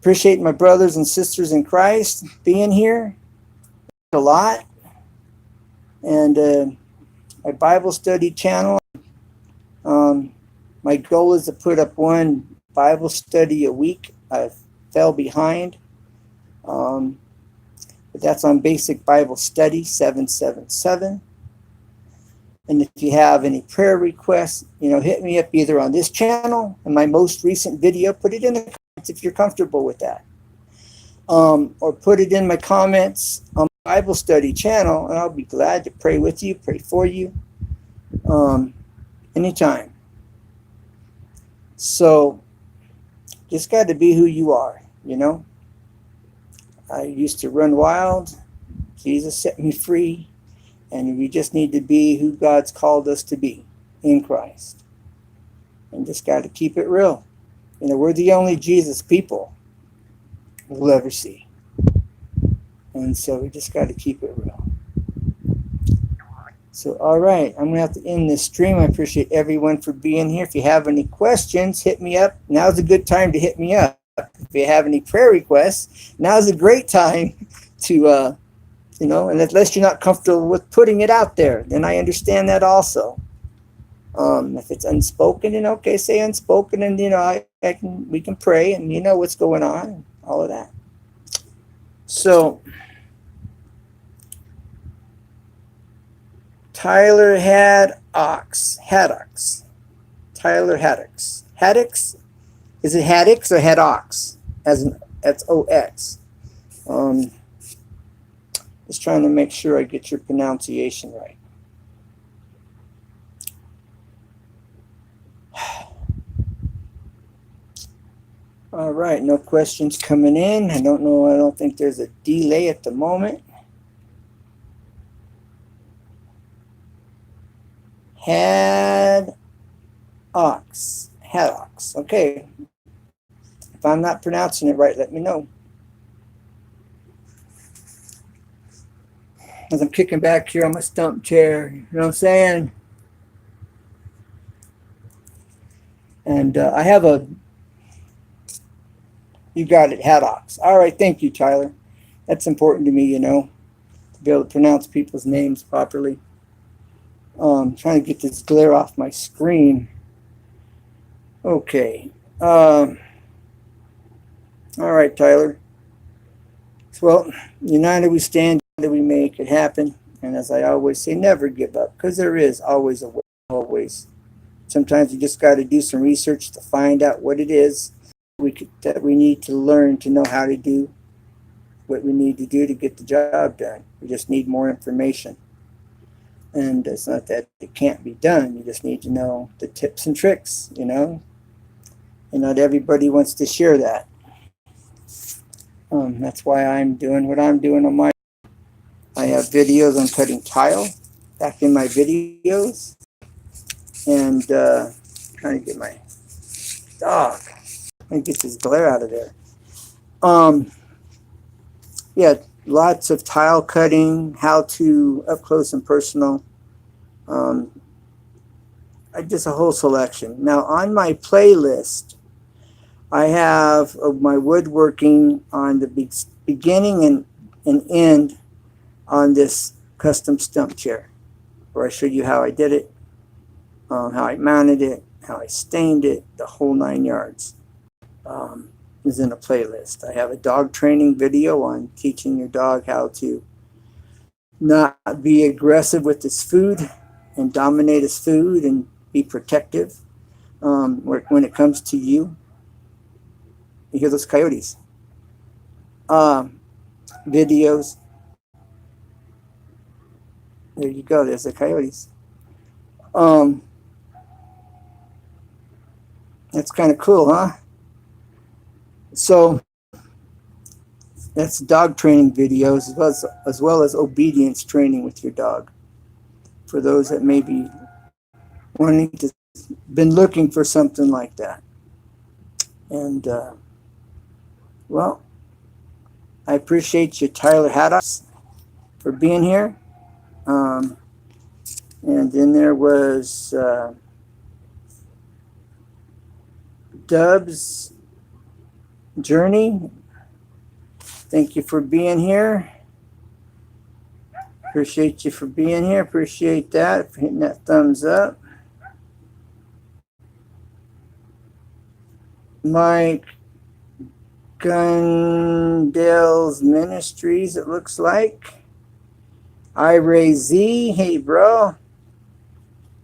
appreciate my brothers and sisters in Christ being here a lot. And my Bible study channel, my goal is to put up 1 Bible study a week. I fell behind. But that's on Basic Bible Study 777. And if you have any prayer requests, you know, hit me up either on this channel and my most recent video. Put it in the comments if you're comfortable with that. Or put it in my comments on my Bible study channel, and I'll be glad to pray with you, pray for you, anytime. So, just got to be who you are, you know. I used to run wild. Jesus set me free. And we just need to be who God's called us to be in Christ. And just got to keep it real. You know, we're the only Jesus people we'll ever see. And so we just got to keep it real. So, all right, I'm going to have to end this stream. I appreciate everyone for being here. If you have any questions, hit me up. Now's a good time to hit me up. If you have any prayer requests, now's a great time to you know, and unless you're not comfortable with putting it out there, then I understand that also. If it's unspoken, then okay, say unspoken, and you know, we can pray, and you know what's going on, and all of that. So Tyler Haddocks. Haddocks. Tyler Haddocks. Haddocks? Is it Haddocks or Haddocks? That's OX. Just trying to make sure I get your pronunciation right. All right, no questions coming in. I don't think there's a delay at the moment. Haddocks. Okay. If I'm not pronouncing it right, let me know. As I'm kicking back here on my stump chair, you know what I'm saying? And I have you got it, Haddocks. All right, thank you, Tyler. That's important to me, to be able to pronounce people's names properly. Trying to get this glare off my screen. Okay. All right, Tyler. Well, united we stand, united we make it happen. And as I always say, never give up, because there is always a way, always. Sometimes you just got to do some research to find out what it is that we need to learn to know how to do what we need to do to get the job done. We just need more information. And it's not that it can't be done. You just need to know the tips and tricks, And not everybody wants to share that. That's why I'm doing what I'm doing on my. I have videos on cutting tile back in my videos. And trying to get my dog. And get this glare out of there. Yeah, lots of tile cutting, how to up close and personal. Just a whole selection. Now on my playlist, I have my woodworking on the beginning and end on this custom stump chair, where I showed you how I did it, how I mounted it, how I stained it, the whole 9 yards. Is in a playlist. I have a dog training video on teaching your dog how to not be aggressive with his food and dominate his food and be protective when it comes to you. You hear those coyotes. Videos. There you go. There's the coyotes. That's kind of cool, huh? So that's dog training videos as well as obedience training with your dog. For those that may be been looking for something like that. And well, I appreciate you, Tyler Haddocks, for being here. And then there was Dub's Journey. Thank you for being here. Appreciate you for being here. Appreciate that, for hitting that thumbs up. Mike Gundell's Ministries, it looks like. Ray Z, hey bro.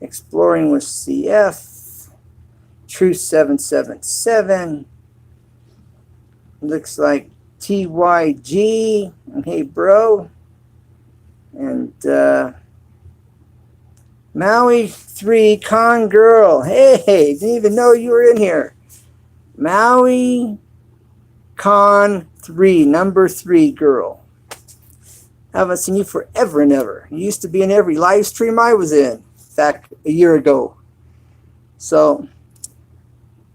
Exploring with CF. Truth 777. Looks like TYG, hey bro. And Maui 3 Con Girl, hey, didn't even know you were in here. Maui Con 3, number 3 girl. Haven't seen you forever and ever. You used to be in every live stream I was in back a year ago. So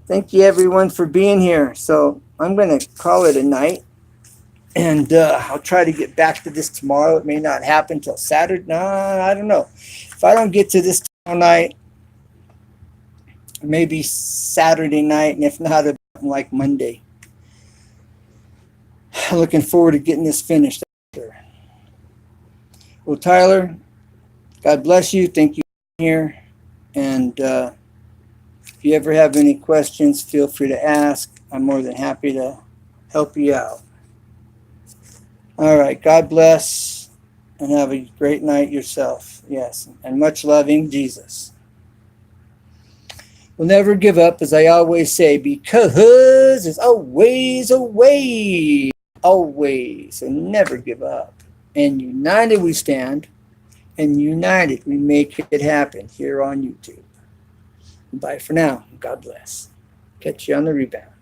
thank you everyone for being here. So I'm going to call it a night. And I'll try to get back to this tomorrow. It may not happen till Saturday. No, I don't know. If I don't get to this tonight, maybe Saturday night. And if not, like Monday. Looking forward to getting this finished. Well, Tyler, God bless you. Thank you for being here. And if you ever have any questions, feel free to ask. I'm more than happy to help you out. All right. God bless. and have a great night yourself. Yes, and much loving, Jesus. We'll never give up, as I always say, because there's always a way. Always. So never give up. And united we stand, and united we make it happen here on YouTube. Bye for now. God bless. Catch you on the rebound.